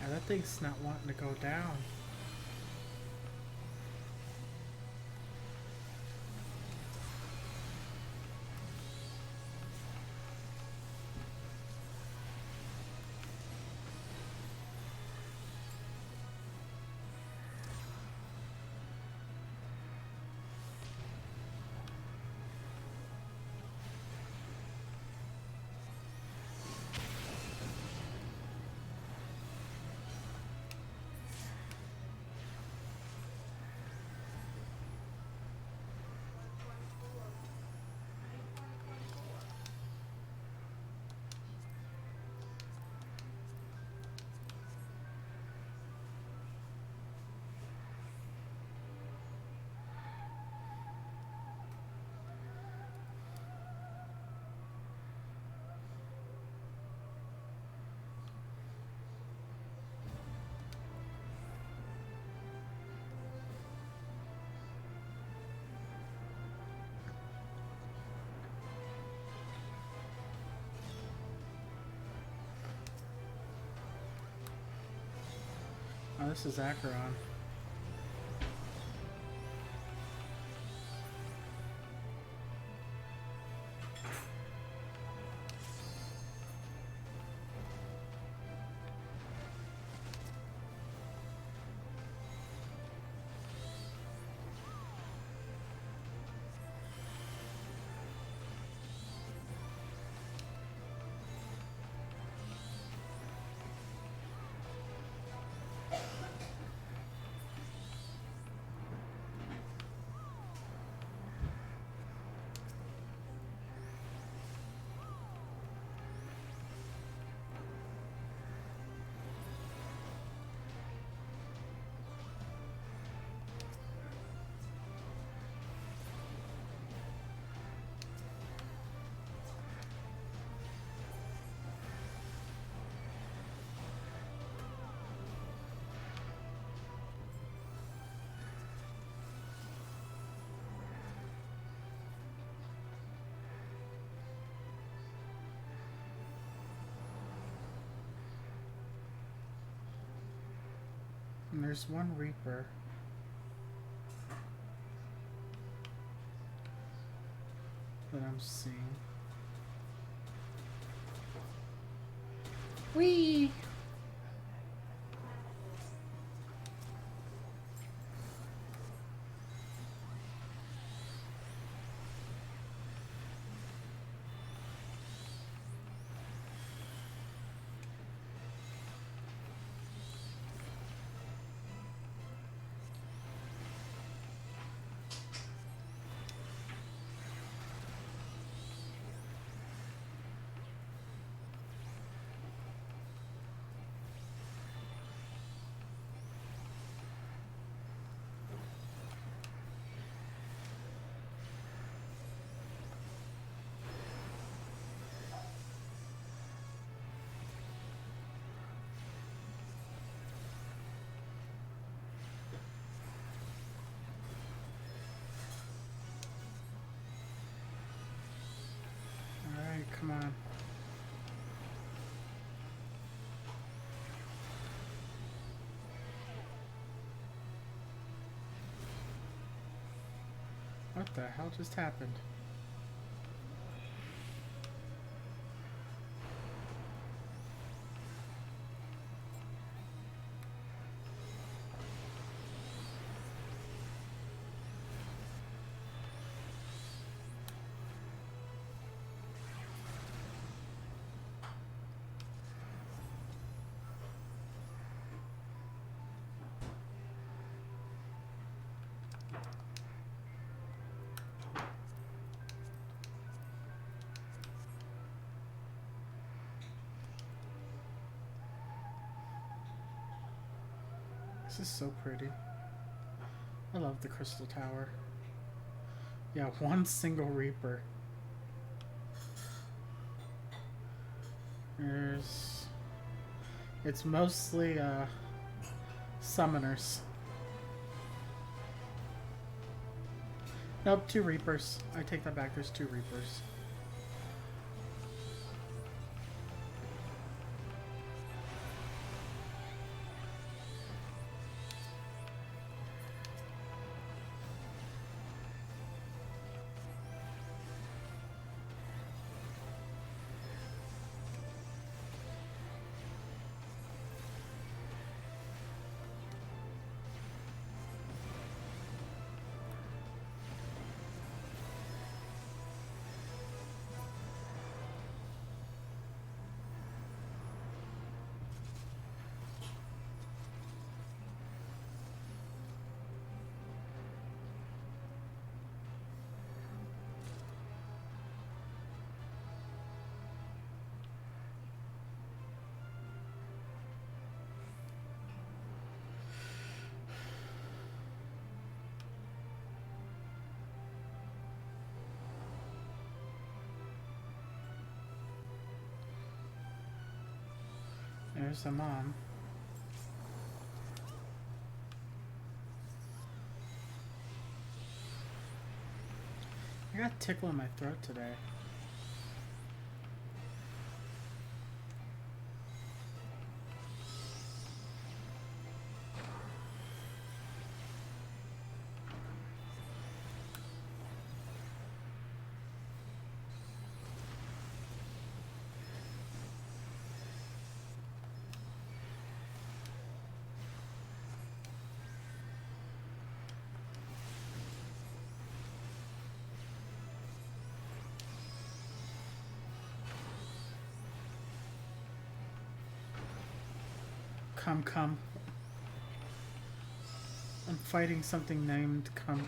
God, that thing's not wanting to go down. Oh, this is Acheron. And there's one Reaper. That I'm seeing. Whee! Come on. What the hell just happened? This is so pretty. I love the Crystal Tower. Yeah, one single Reaper. There's... It's mostly, summoners. Nope, 2 Reapers. I take that back, there's 2 Reapers. There's the mom. I got a tickle in my throat today. Come. I'm fighting something named Come.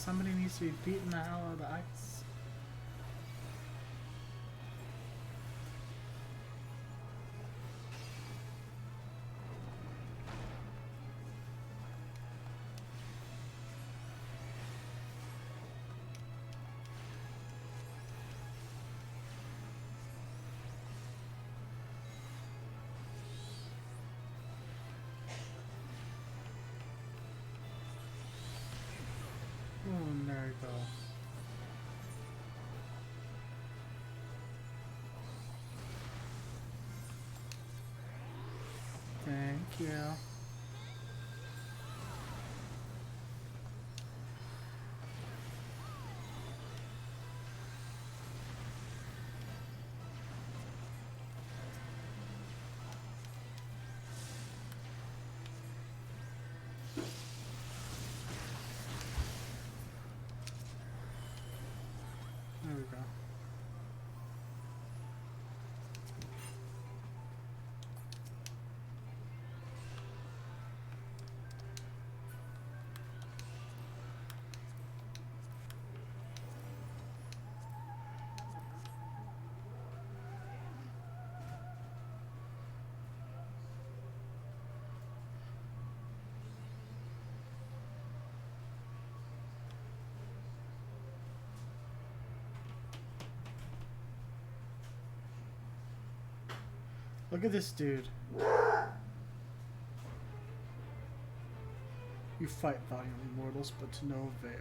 somebody needs to be beating the hell out of the ice. There we go. Thank you. There we go. Look at this dude. You fight valiantly, mortals, but to no avail.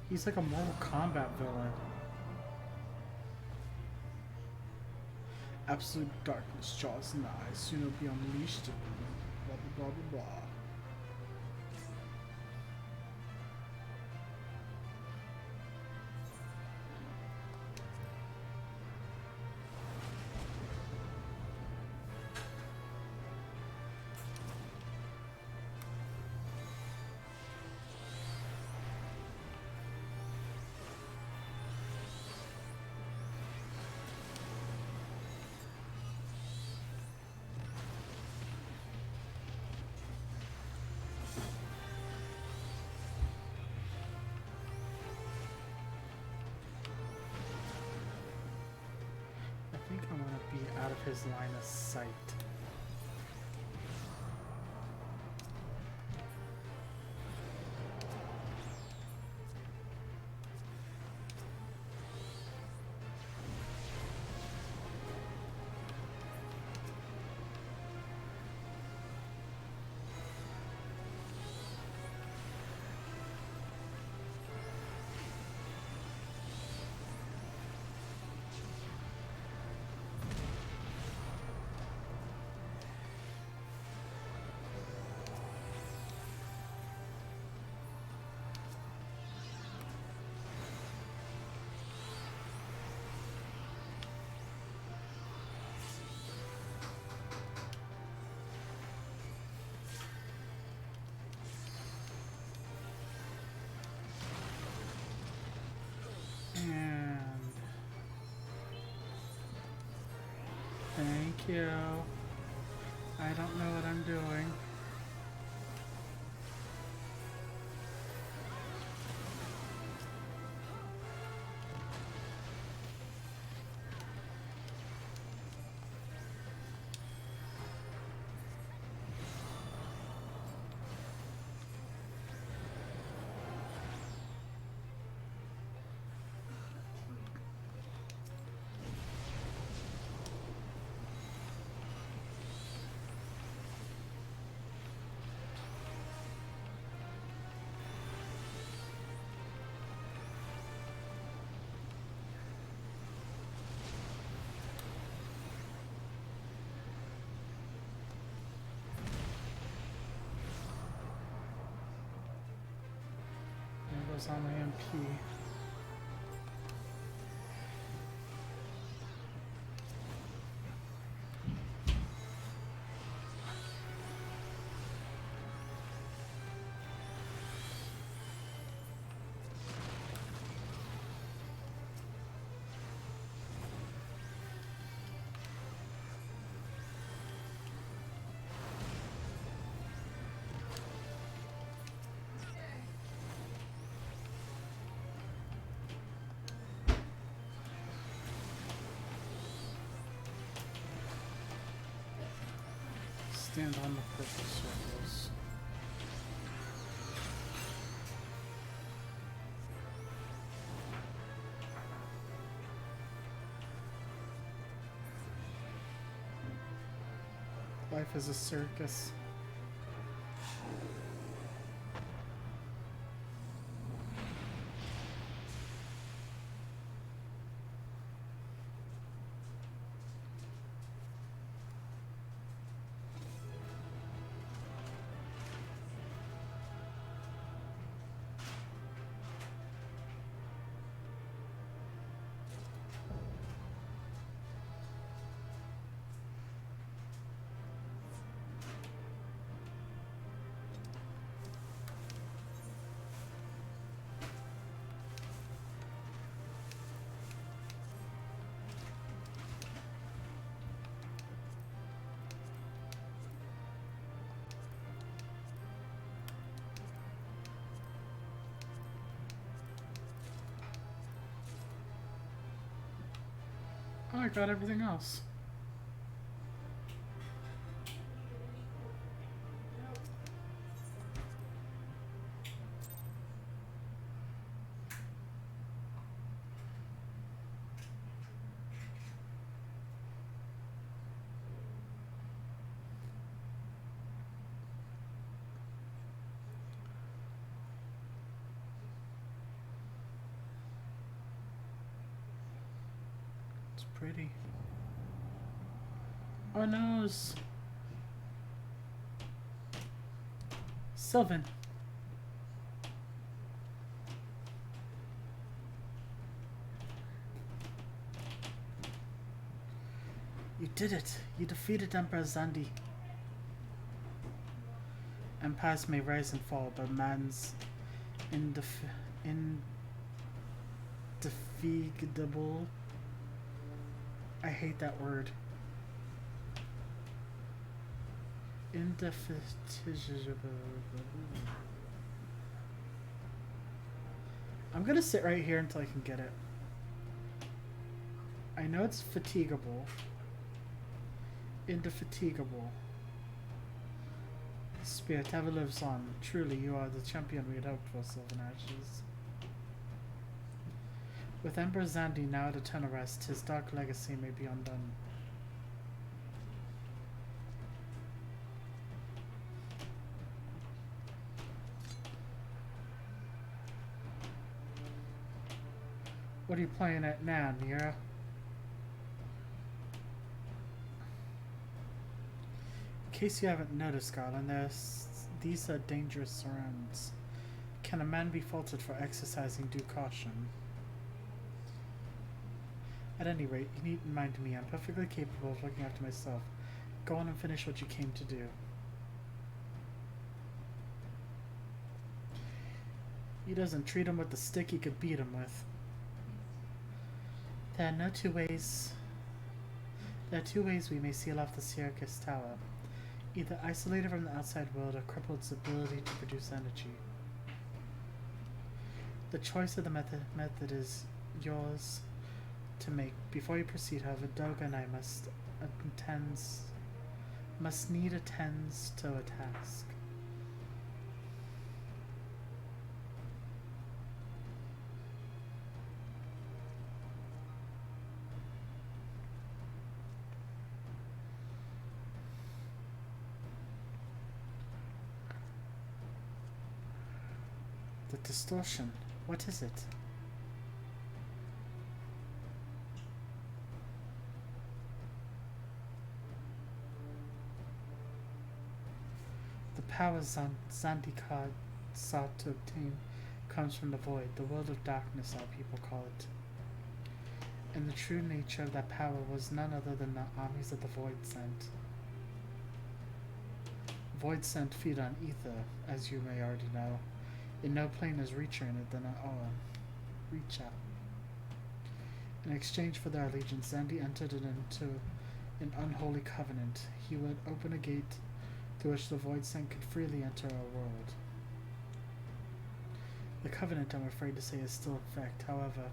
He's like a Mortal Kombat villain. Absolute darkness draws nigh, soon it'll be unleashed. Blah blah blah blah blah. I think I want to be out of his line of sight. Thank you. I don't know what I'm doing. There goes on my MP. Stand on the purple circles. Life is a circus. Oh, I got everything else. It's pretty. Oh no, Sylvan. You did it. You defeated Emperor Zandi. Empires may rise and fall, but man's indefatigable. I hate that word. Indefatigable. I'm gonna sit right here until I can get it. I know it's fatigable. Indefatigable. Spirit ever lives on. Truly, you are the champion we had hoped for, Sylvan Ashes. With Emperor Zandi now at eternal rest, his dark legacy may be undone. What are you playing at now, Nira? In case you haven't noticed, Garland, these are dangerous surrounds. Can a man be faulted for exercising due caution? At any rate, you needn't mind me. I'm perfectly capable of looking after myself. Go on and finish what you came to do. He doesn't treat him with the stick he could beat him with. There are two ways we may seal off the Syracuse Tower. Either isolate it from the outside world or cripple its ability to produce energy. The choice of the method is yours to make. Before you proceed, however, Doga and I must need attends to a task. The distortion. What is it? The power Zandikar sought to obtain comes from the void, the world of darkness, our people call it. And the true nature of that power was none other than the armies of the Void Sent. Void Sent feed on ether, as you may already know. In no plane is richer in it than Reacha. In exchange for their allegiance, Zandi entered it into an unholy covenant. He would open a gate through which the Void Sent could freely enter our world. The covenant, I'm afraid to say, is still in effect. However,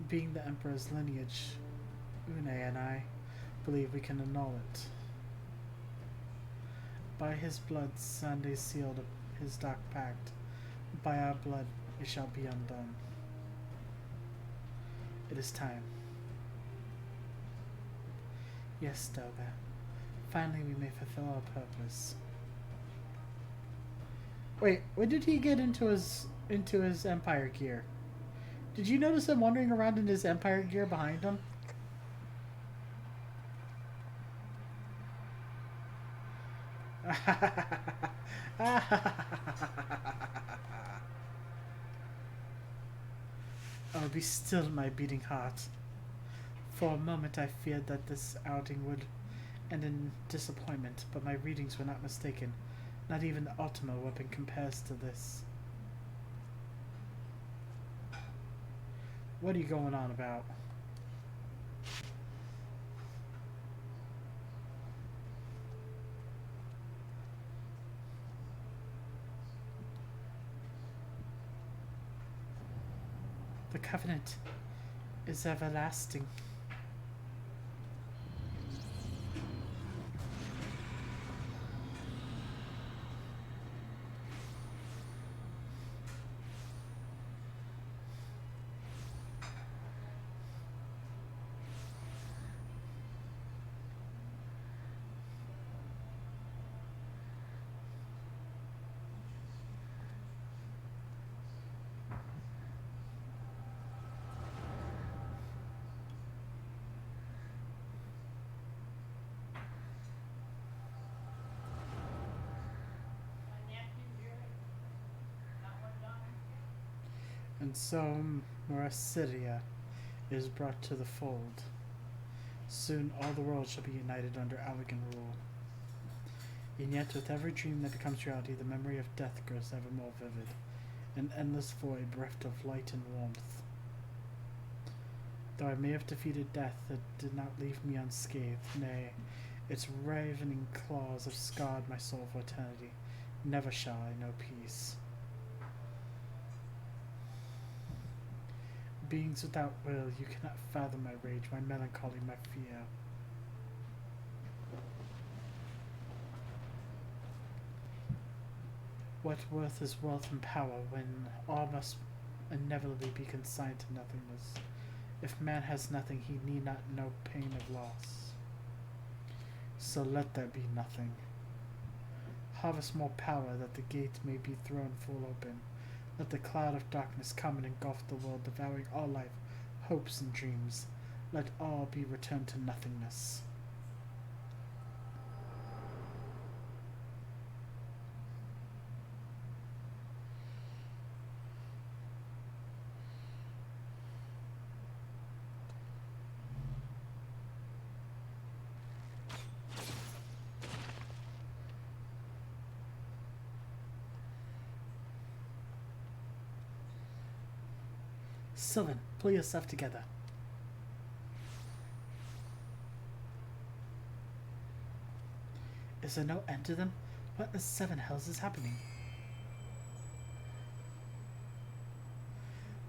being the Emperor's lineage, Une and I believe we can annul it. By his blood Sunday sealed his dark pact. By our blood it shall be undone. It is time. Yes, Doga. Finally we may fulfill our purpose. Wait, when did he get into his Empire gear? Did you notice him wandering around in his Empire gear behind him? Oh, be still, my beating heart. For a moment I feared that this outing would end in disappointment, but my readings were not mistaken. Not even the Ultima weapon compares to this. What are you going on about? The Covenant is everlasting. And so Marasidia is brought to the fold. Soon all the world shall be united under Allegan rule. And yet with every dream that becomes reality, the memory of death grows ever more vivid, an endless void bereft of light and warmth. Though I may have defeated death, it did not leave me unscathed, nay, its ravening claws have scarred my soul for eternity. Never shall I know peace. Beings without will, you cannot fathom my rage, my melancholy, my fear. What worth is wealth and power when all must inevitably be consigned to nothingness? If man has nothing, he need not know pain of loss. So let there be nothing. Harvest more power, that the gate may be thrown full open. Let the cloud of darkness come and engulf the world, devouring all life, hopes and dreams. Let all be returned to nothingness. Sylvan, pull yourself together. Is there no end to them? What in the seven hells is happening?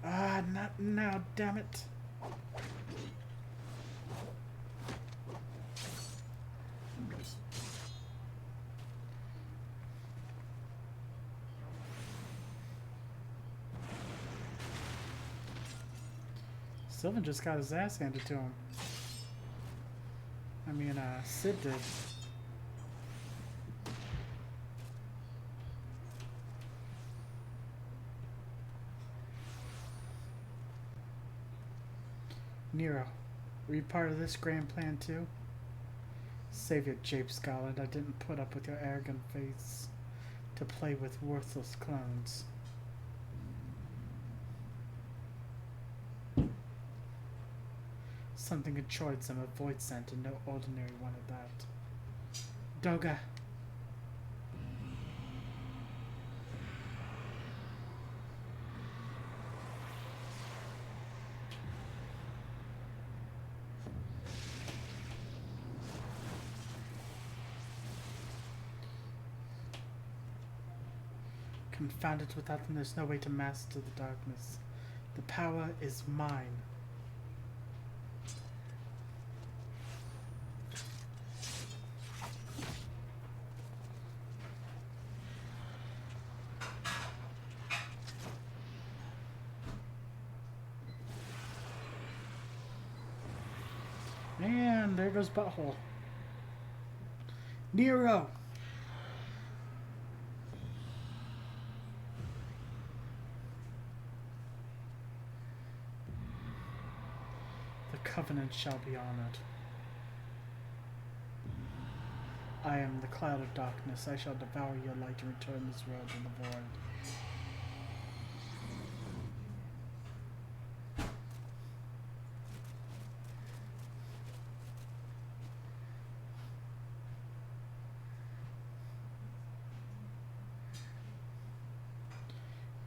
Ah, not now, damn it. Sylvan just got his ass handed to him. I mean, Sid did. Nero, were you part of this grand plan too? Save your jape, Scotland. I didn't put up with your arrogant face to play with worthless clones. Something enjoyed some a void scent and no ordinary one at that. Doga. Confound it, without them there's no way to master the darkness. The power is mine. And there goes Butthole. Nero! The Covenant shall be honored. I am the cloud of darkness. I shall devour your light and return this world to the void.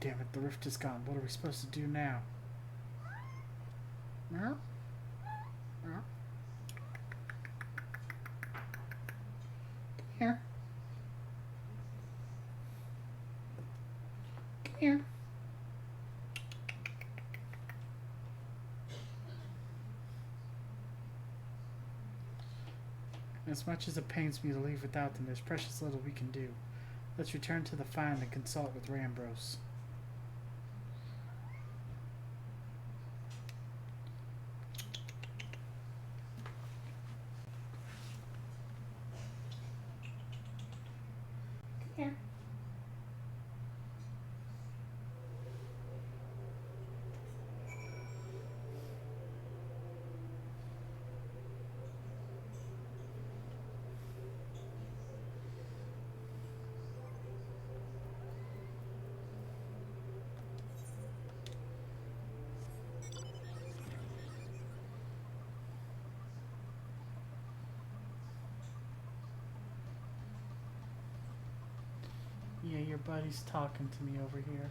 Damn it, the rift is gone. What are we supposed to do now? Meow? Meow? Come here. Come here. As much as it pains me to leave without them, there's precious little we can do. Let's return to the Find and consult with Rambros. Here. Yeah, your buddy's talking to me over here.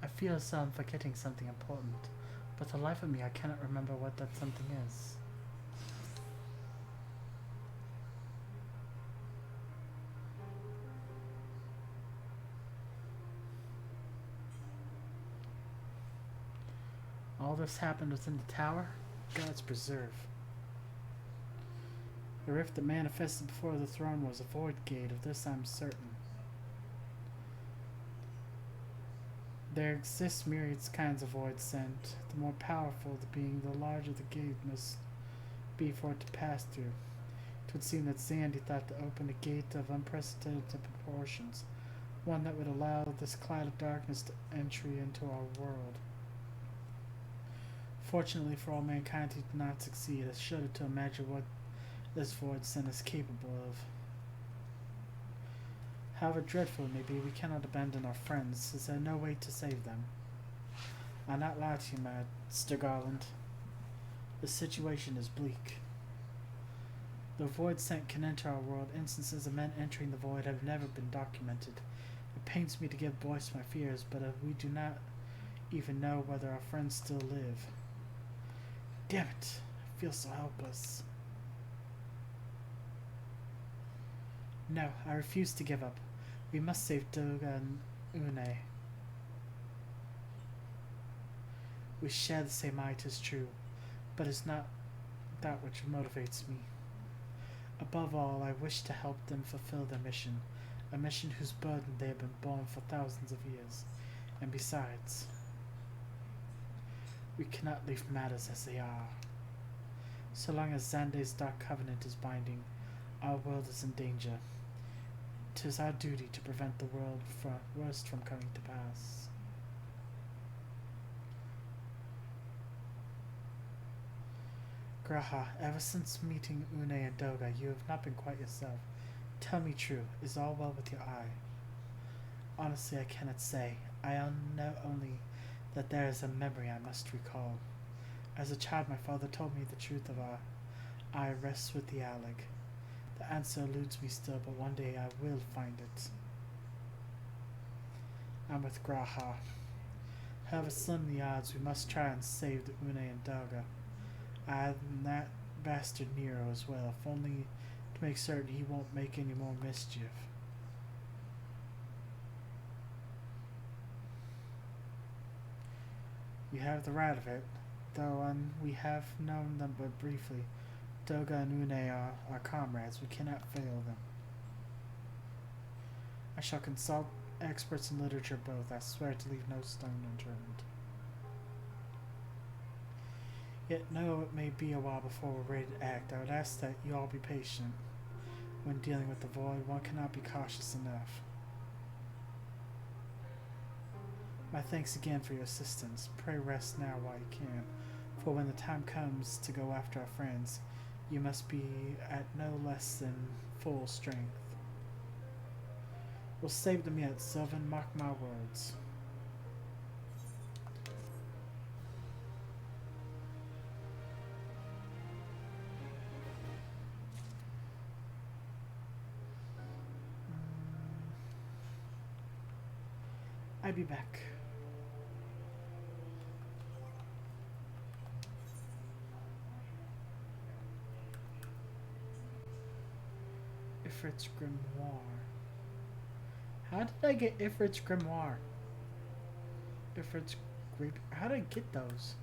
I feel as though I'm forgetting something important, but the life of me I cannot remember what that something is. All this happened within the tower? God's preserve. The rift that manifested before the throne was a void gate, of this I'm certain. There exist myriad kinds of void sent. The more powerful the being, the larger the gate must be for it to pass through. It would seem that Zandy thought to open a gate of unprecedented proportions, one that would allow this cloud of darkness to entry into our world. Fortunately for all mankind, he did not succeed. I shudder to imagine what this void sent is capable of. However dreadful it may be, we cannot abandon our friends. Is there no way to save them? I'll not lie to you, Master Garland. The situation is bleak. The void sent can enter our world. Instances of men entering the void have never been documented. It pains me to give voice to my fears, but we do not even know whether our friends still live. Damn it! I feel so helpless. No, I refuse to give up. We must save Doga and Une. We share the same eye, 'tis true, but it's not that which motivates me. Above all, I wish to help them fulfill their mission, a mission whose burden they have been borne for thousands of years. And besides, we cannot leave matters as they are. So long as Zande's dark covenant is binding, our world is in danger. 'Tis our duty to prevent the worst from coming to pass. Graha, ever since meeting Une and Doga, you have not been quite yourself. Tell me true, is all well with your eye? Honestly, I cannot say. I know only that there is a memory I must recall. As a child, my father told me the truth of our eye rests with the Alig. The answer eludes me still, but one day I will find it. I'm with Graha. However slim the odds, we must try and save the Une and Daga. And that bastard Nero as well, if only to make certain he won't make any more mischief. You have the right of it, though we have known them but briefly. Doga and Une are our comrades. We cannot fail them. I shall consult experts in literature both. I swear to leave no stone unturned. Yet, though it may be a while before we're ready to act, I would ask that you all be patient. When dealing with the void, one cannot be cautious enough. My thanks again for your assistance. Pray rest now while you can, for when the time comes to go after our friends, you must be at no less than full strength. We'll save them yet, Sylvan, mark my words. I'll be back. Ifrit's Grimoire. How did I get Ifrit's Grimoire? Ifrit's Grape. How did I get those?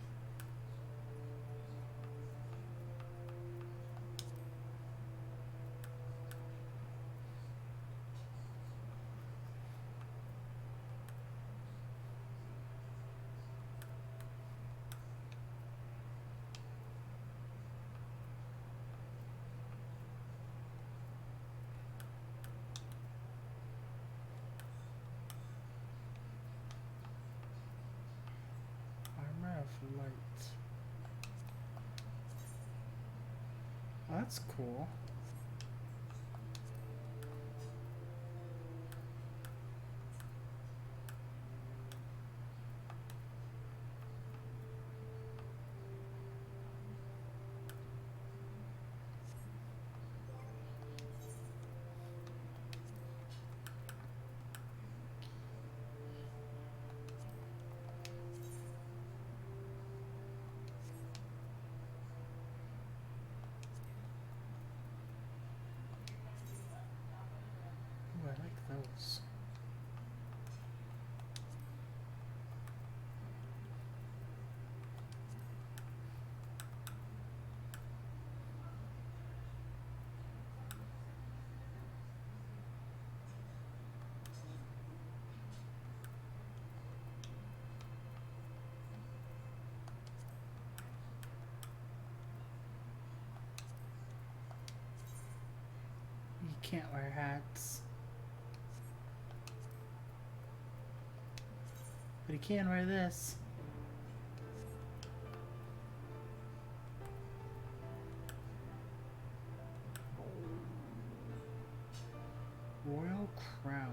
Light. Oh, that's cool. I like those. You can't wear hats. But he can wear this. Royal Crown.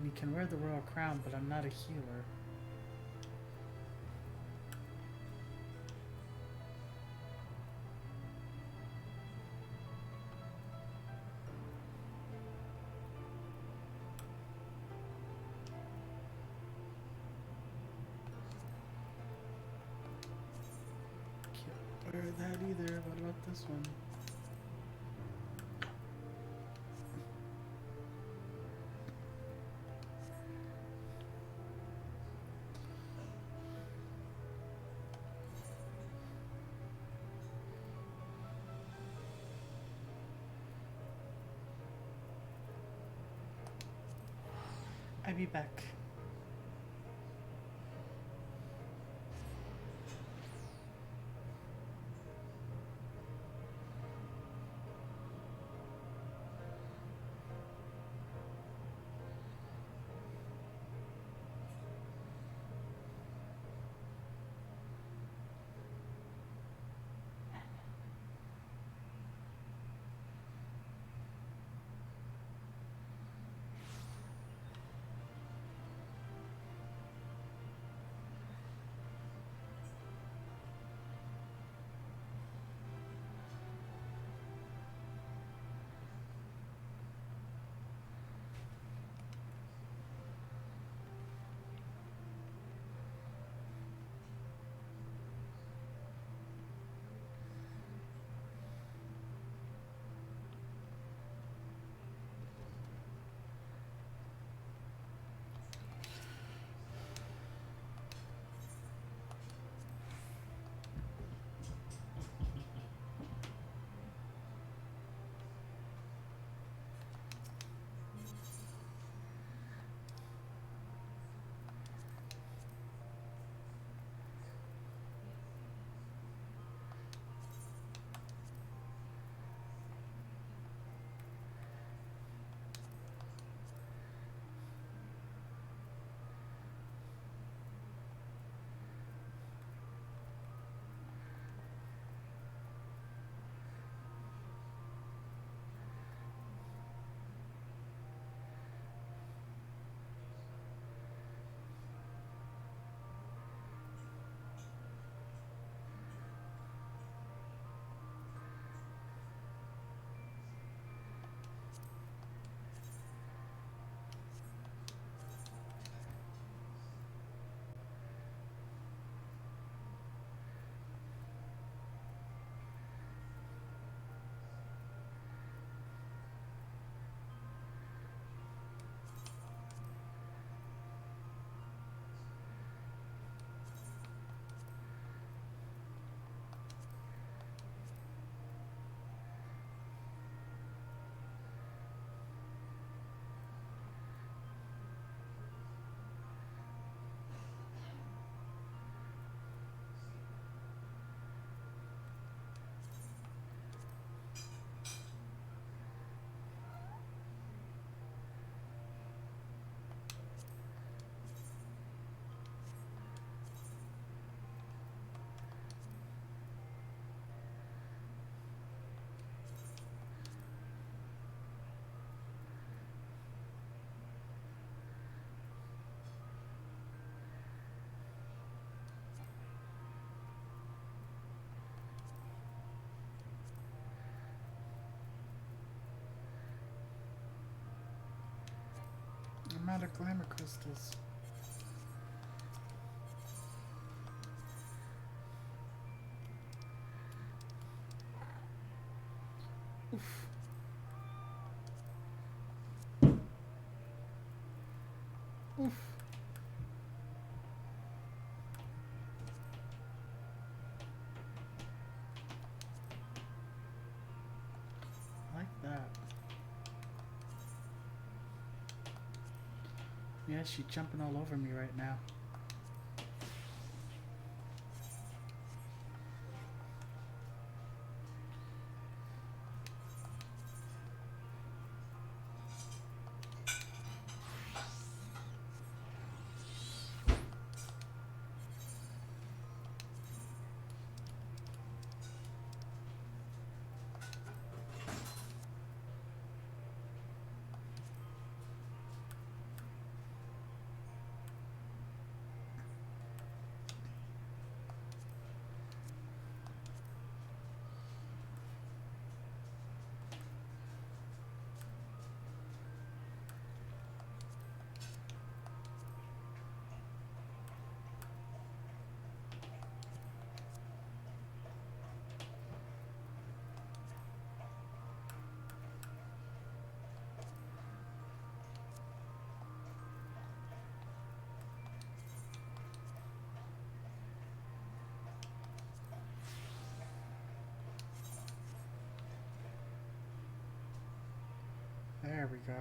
And he can wear the Royal Crown, but I'm not a healer. That either. What about this one? I'll be back. I'm out of glamour crystals. Oof. Oof. I like that. Yeah, she's jumping all over me right now. There we go.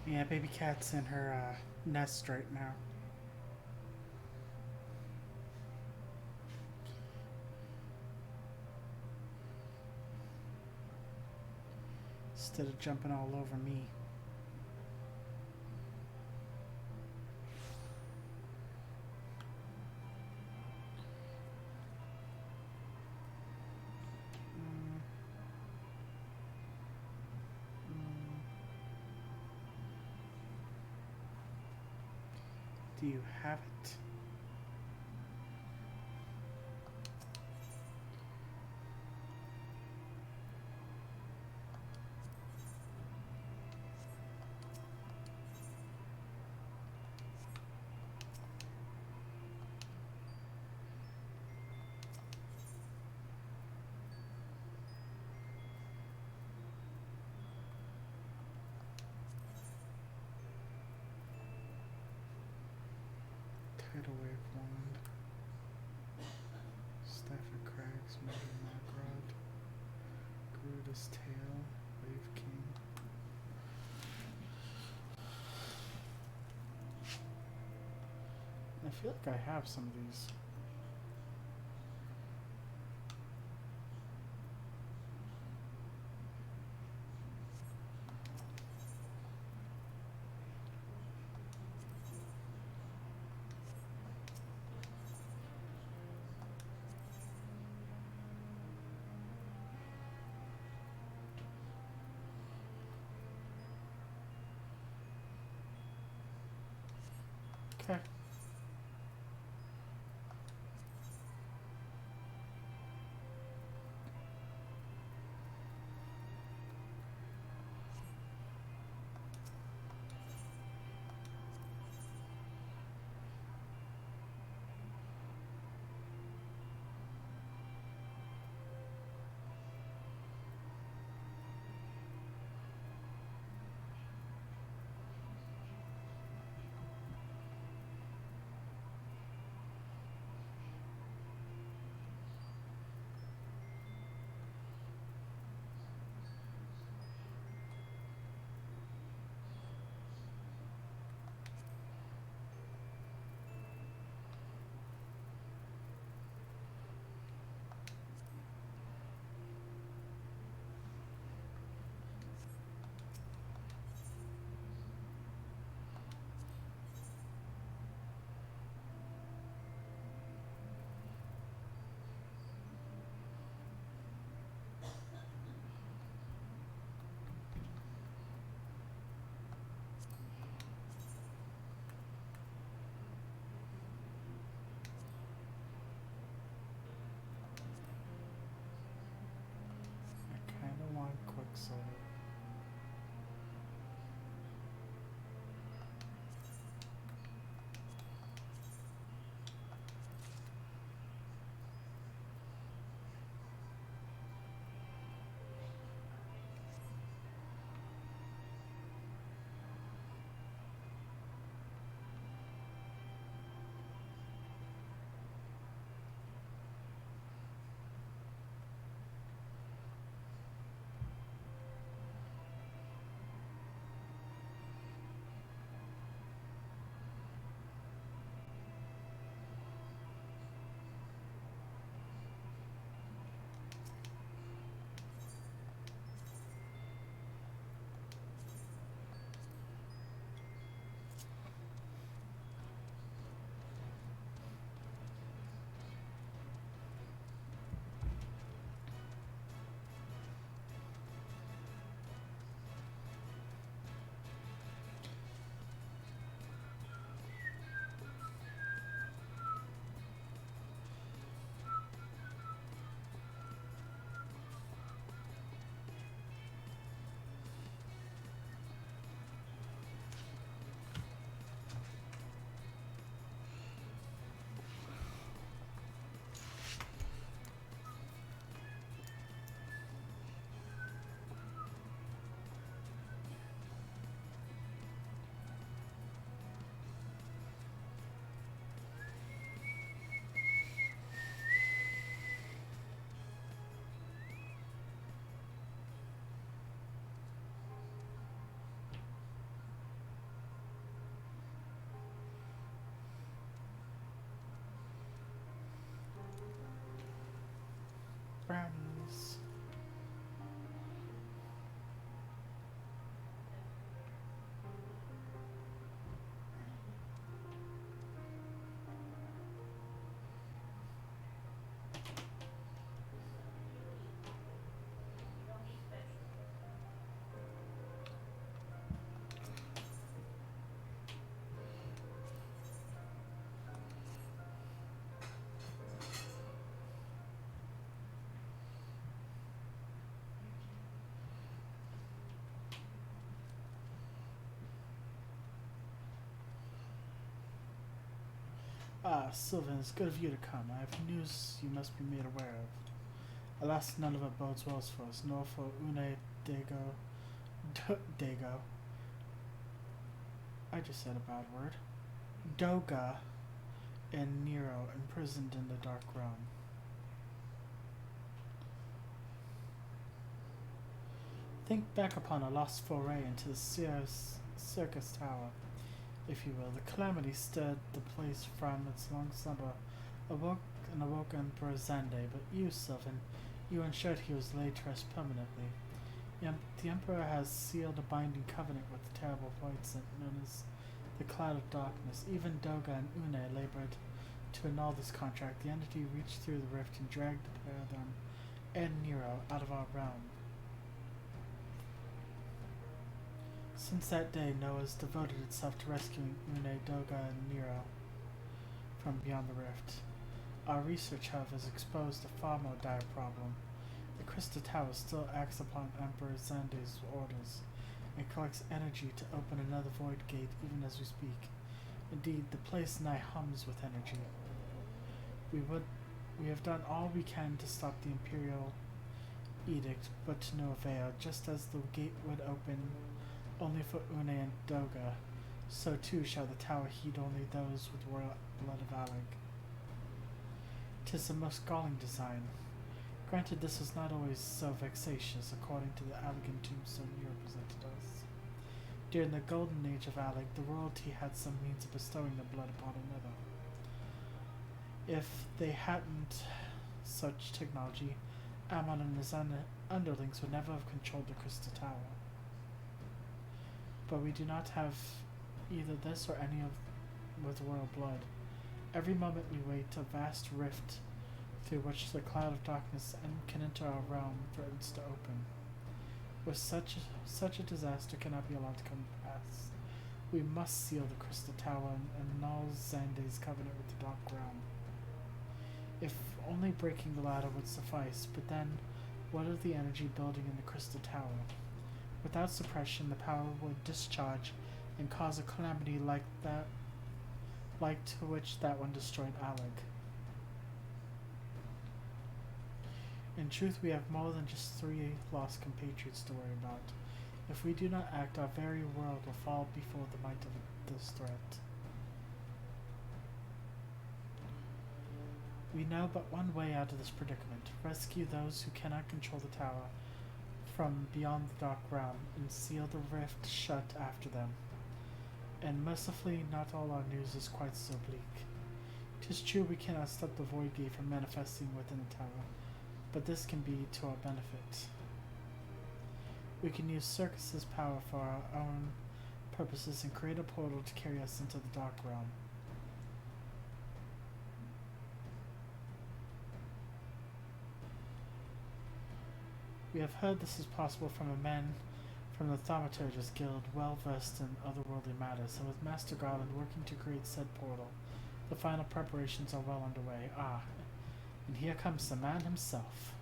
Yeah, baby cat's in her nest right now. Instead of jumping all over me. Do you have it? Tidal wave wand. Staff of Crags, Mighty Mogrod. Garuda's tail. Wave King. I feel like I have some of these. Okay. Ah, Sylvan, it's good of you to come. I have news you must be made aware of. Alas, none of it bodes well for us, nor for Une Dago. I just said a bad word. Doga and Nero imprisoned in the Dark Realm. Think back upon a lost foray into the circus tower, if you will. The calamity stirred the place from its long slumber, awoke Emperor Zande, but you, Sylvan, you ensured he was laid to rest permanently. The Emperor has sealed a binding covenant with the terrible voids known as the Cloud of Darkness. Even Doga and Une labored to annul this contract. The entity reached through the rift and dragged the pair of them and Nero out of our realm. Since that day, Noah's devoted itself to rescuing Une, Doga, and Nero from beyond the rift. Our research, however, has exposed a far more dire problem. The Crystal Tower still acts upon Emperor Zande's orders and collects energy to open another void gate even as we speak. Indeed, the place nigh hums with energy. We have done all we can to stop the Imperial edict, but to no avail. Just as the gate would open only for Une and Doga, so too shall the tower heed only those with royal blood of Alig. 'Tis a most galling design. Granted, this was not always so vexatious, according to the Aligan tombstone you represented us. During the golden age of Alig, the royalty had some means of bestowing their blood upon another. If they hadn't such technology, Ammon and his underlings would never have controlled the Crystal Tower. But we do not have either this or any of with royal blood. Every moment we wait, a vast rift through which the Cloud of Darkness can enter our realm threatens to open. Where such a disaster cannot be allowed to come to pass. We must seal the Crystal Tower and annul Zande's covenant with the Dark Realm. If only breaking the ladder would suffice, but then what of the energy building in the Crystal Tower? Without suppression, the power would discharge and cause a calamity like to which that one destroyed Alig. In truth, we have more than just 3 lost compatriots to worry about. If we do not act, our very world will fall before the might of this threat. We know but one way out of this predicament. Rescue those who cannot control the tower from beyond the Dark Realm, and seal the rift shut after them. And mercifully, not all our news is quite so bleak. 'Tis true we cannot stop the Void Gate from manifesting within the tower, but this can be to our benefit. We can use Circus's power for our own purposes and create a portal to carry us into the Dark Realm. We have heard this is possible from a man from the Thaumaturgist Guild, well versed in otherworldly matters, and with Master Garland working to create said portal. The final preparations are well underway. Ah, and here comes the man himself.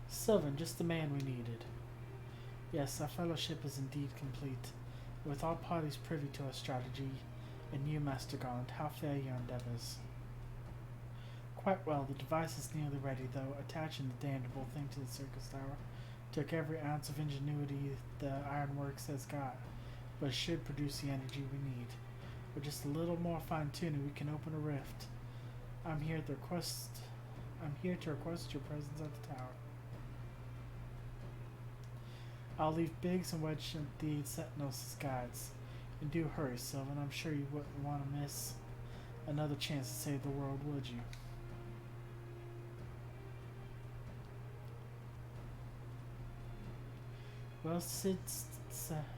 Sylvan, just the man we needed. Yes, our fellowship is indeed complete. With all parties privy to our strategy, and you, Master Garland, how fare your endeavors? Quite well. The device is nearly ready, though attaching the damnable thing to the circus tower took every ounce of ingenuity the ironworks has got, but it should produce the energy we need. With just a little more fine-tuning, we can open a rift. I'm here to request your presence at the tower. I'll leave Biggs and Wedge and the Sentinels as guides. And do hurry, Sylvan. I'm sure you wouldn't want to miss another chance to save the world, would you? Well, Sid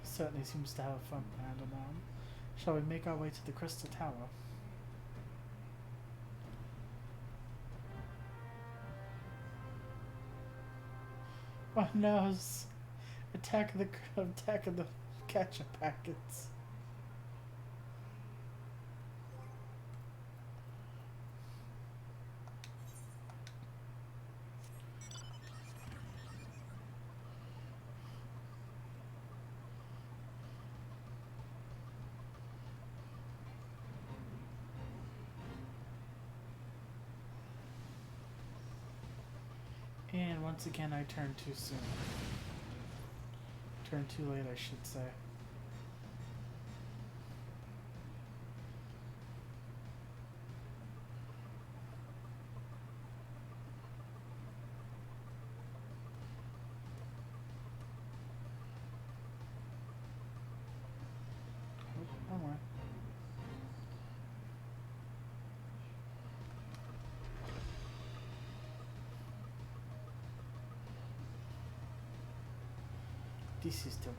certainly seems to have a fun plan on. Shall we make our way to the Crystal Tower? Oh no! Attack of the ketchup packets. And once again, I turned too soon. Turned too late, I should say. Oh, well. This is the way.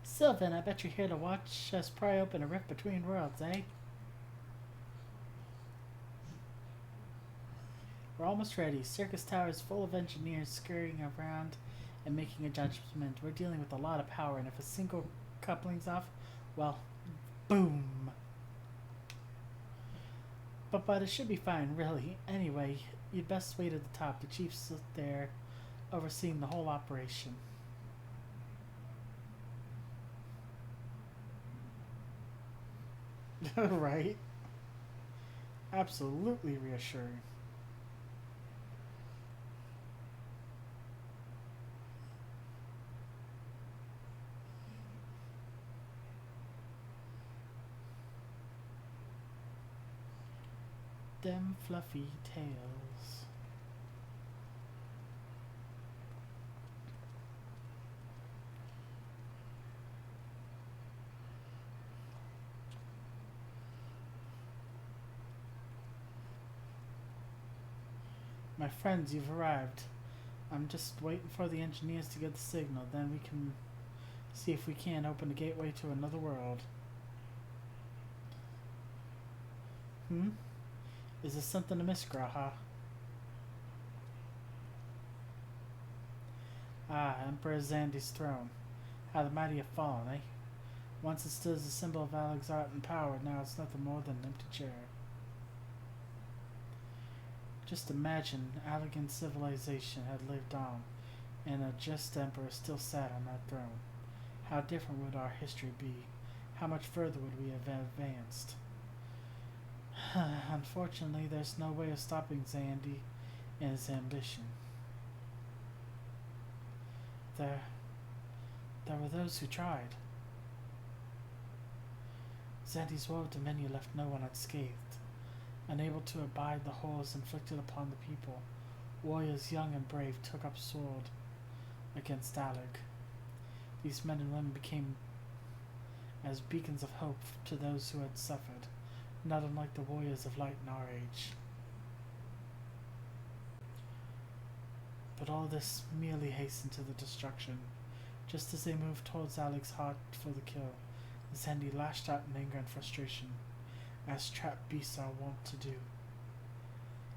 Sylvan, I bet you're here to watch us pry open a rift between worlds, eh? We're almost ready. Circus Tower is full of engineers scurrying around and making a judgment. We're dealing with a lot of power, and if a single coupling's off, well, boom. But it should be fine, really. Anyway, you'd best wait at the top. The chief's there overseeing the whole operation. Right? Absolutely reassuring. Them fluffy tails. My friends, you've arrived. I'm just waiting for the engineers to get the signal, then we can see if we can open the gateway to another world. Is this something to miss, Graha? Ah, Emperor Zandy's throne. How the mighty have fallen, eh? Once it stood as a symbol of Alec's art and power, now it's nothing more than an empty chair. Just imagine Allegan civilization had lived on, and a just emperor still sat on that throne. How different would our history be? How much further would we have advanced? Unfortunately, there's no way of stopping Zandy and his ambition. There were those who tried. Zandy's woe to many left no one unscathed. Unable to abide the horrors inflicted upon the people, warriors young and brave took up sword against Alec. These men and women became as beacons of hope to those who had suffered, not unlike the warriors of light in our age. But all this merely hastened to the destruction. Just as they moved towards Alec's heart for the kill, Zandy lashed out in anger and frustration, as trapped beasts are wont to do.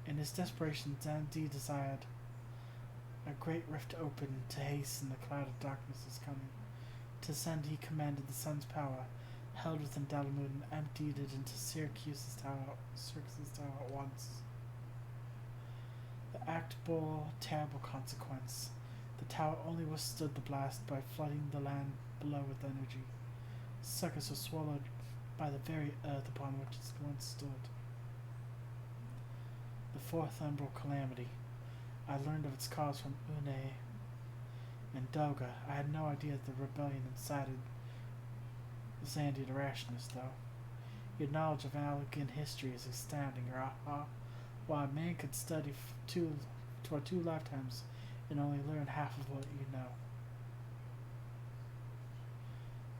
In his desperation, Zandy desired a great rift open to hasten the cloud of darkness' coming. To send he commanded the sun's power, held within Dalamud, and emptied it into Circus's tower at once. The act bore terrible consequence. The tower only withstood the blast by flooding the land below with energy. Circus was swallowed by the very earth upon which it once stood. The fourth umbral calamity. I learned of its cause from Une and Doga. I had no idea that the rebellion incited Zandy to rashness, though. Your knowledge of Allegan history is astounding, Raha. Why, a man could study for two lifetimes and only learn half of what you know.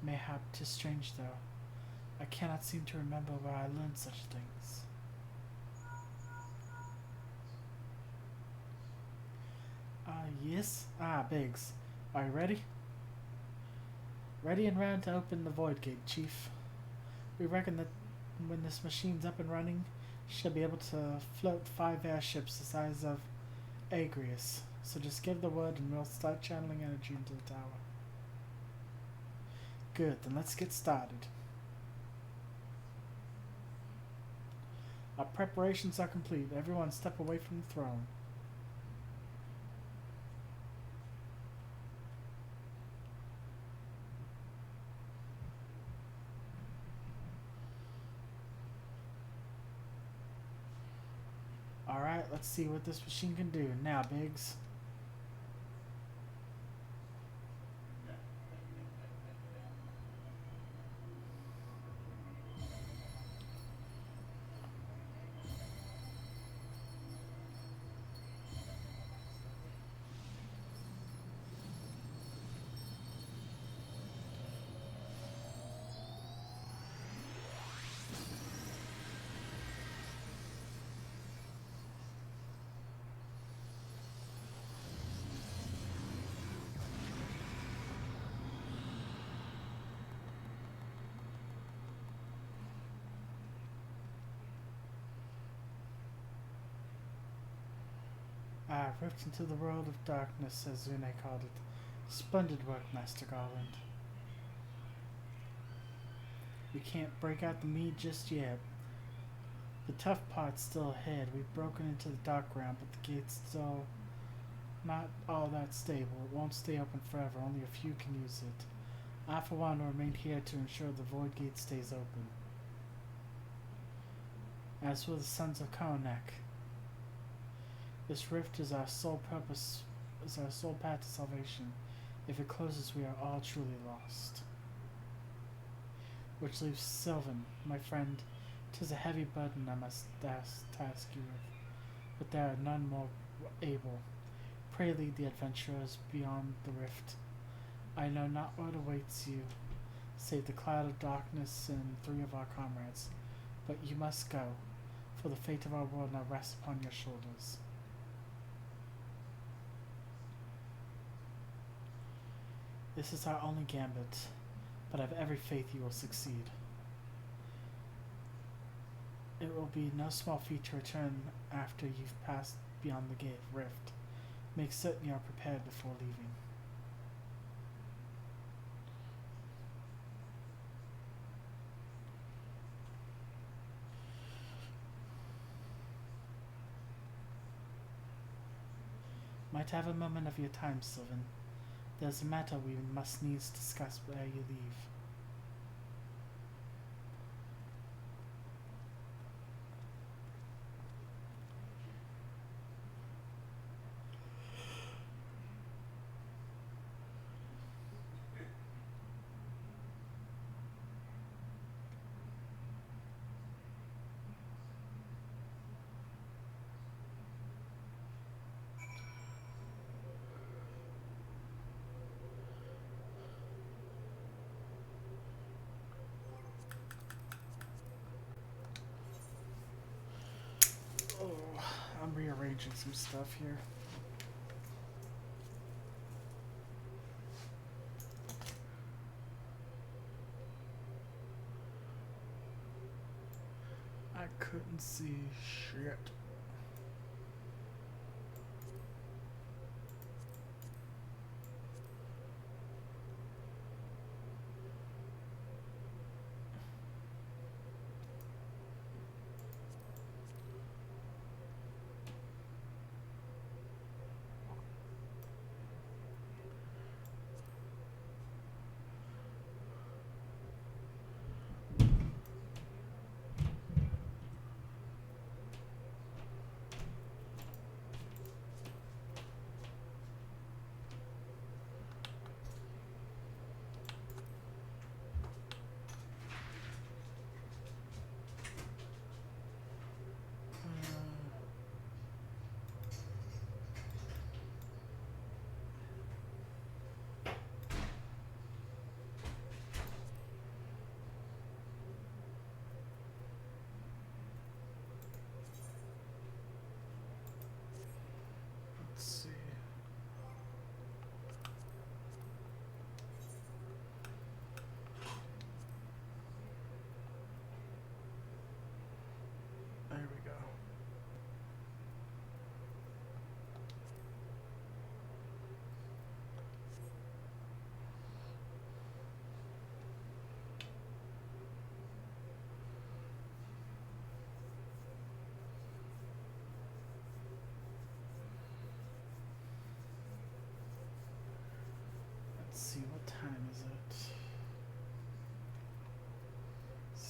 Mayhap 'tis strange, though. I cannot seem to remember where I learned such things. Yes? Biggs. Are you ready? Ready and round to open the void gate, Chief. We reckon that when this machine's up and running, she'll be able to float 5 airships the size of Agrius. So just give the word and we'll start channeling energy into the tower. Good, then let's get started. Our preparations are complete. Everyone step away from the throne. Alright, let's see what this machine can do. Now, Biggs. Rift into the world of darkness, as Zune called it. Splendid work, Master Garland. We can't break out the meat just yet. The tough part's still ahead. We've broken into the dark ground, but the gate's still not all that stable. It won't stay open forever. Only a few can use it. I, for one, will remain here to ensure the void gate stays open. As for the Sons of Karnak, this rift is our sole purpose, is our sole path to salvation. If it closes, we are all truly lost. Which leaves Sylvan, my friend. 'Tis a heavy burden I must task you with, but there are none more able. Pray lead the adventurers beyond the rift. I know not what awaits you, save the cloud of darkness and 3 of our comrades, but you must go, for the fate of our world now rests upon your shoulders. This is our only gambit, but I have every faith you will succeed. It will be no small feat to return after you've passed beyond the gate of rift. Make certain you are prepared before leaving. Might have a moment of your time, Sylvan. There's a matter we must needs discuss ere you leave. I'm rearranging some stuff here. I couldn't see shit.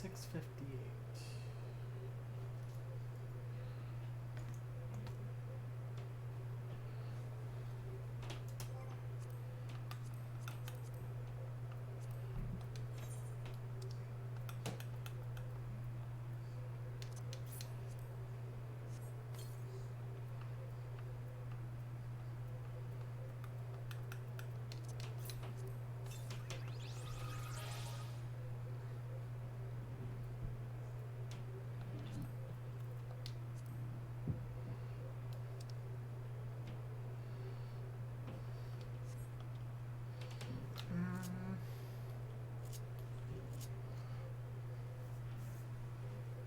6:58.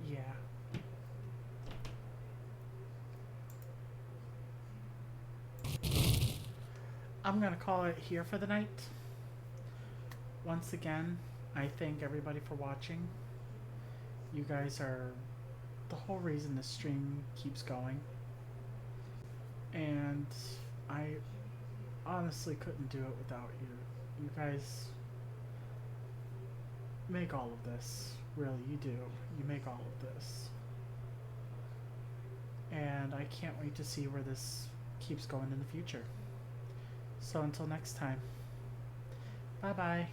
Yeah. I'm gonna call it here for the night. Once again, I thank everybody for watching. You guys are the whole reason this stream keeps going. And I honestly couldn't do it without you. You guys make all of this. Really, you do. You make all of this. And I can't wait to see where this keeps going in the future. So until next time, bye bye.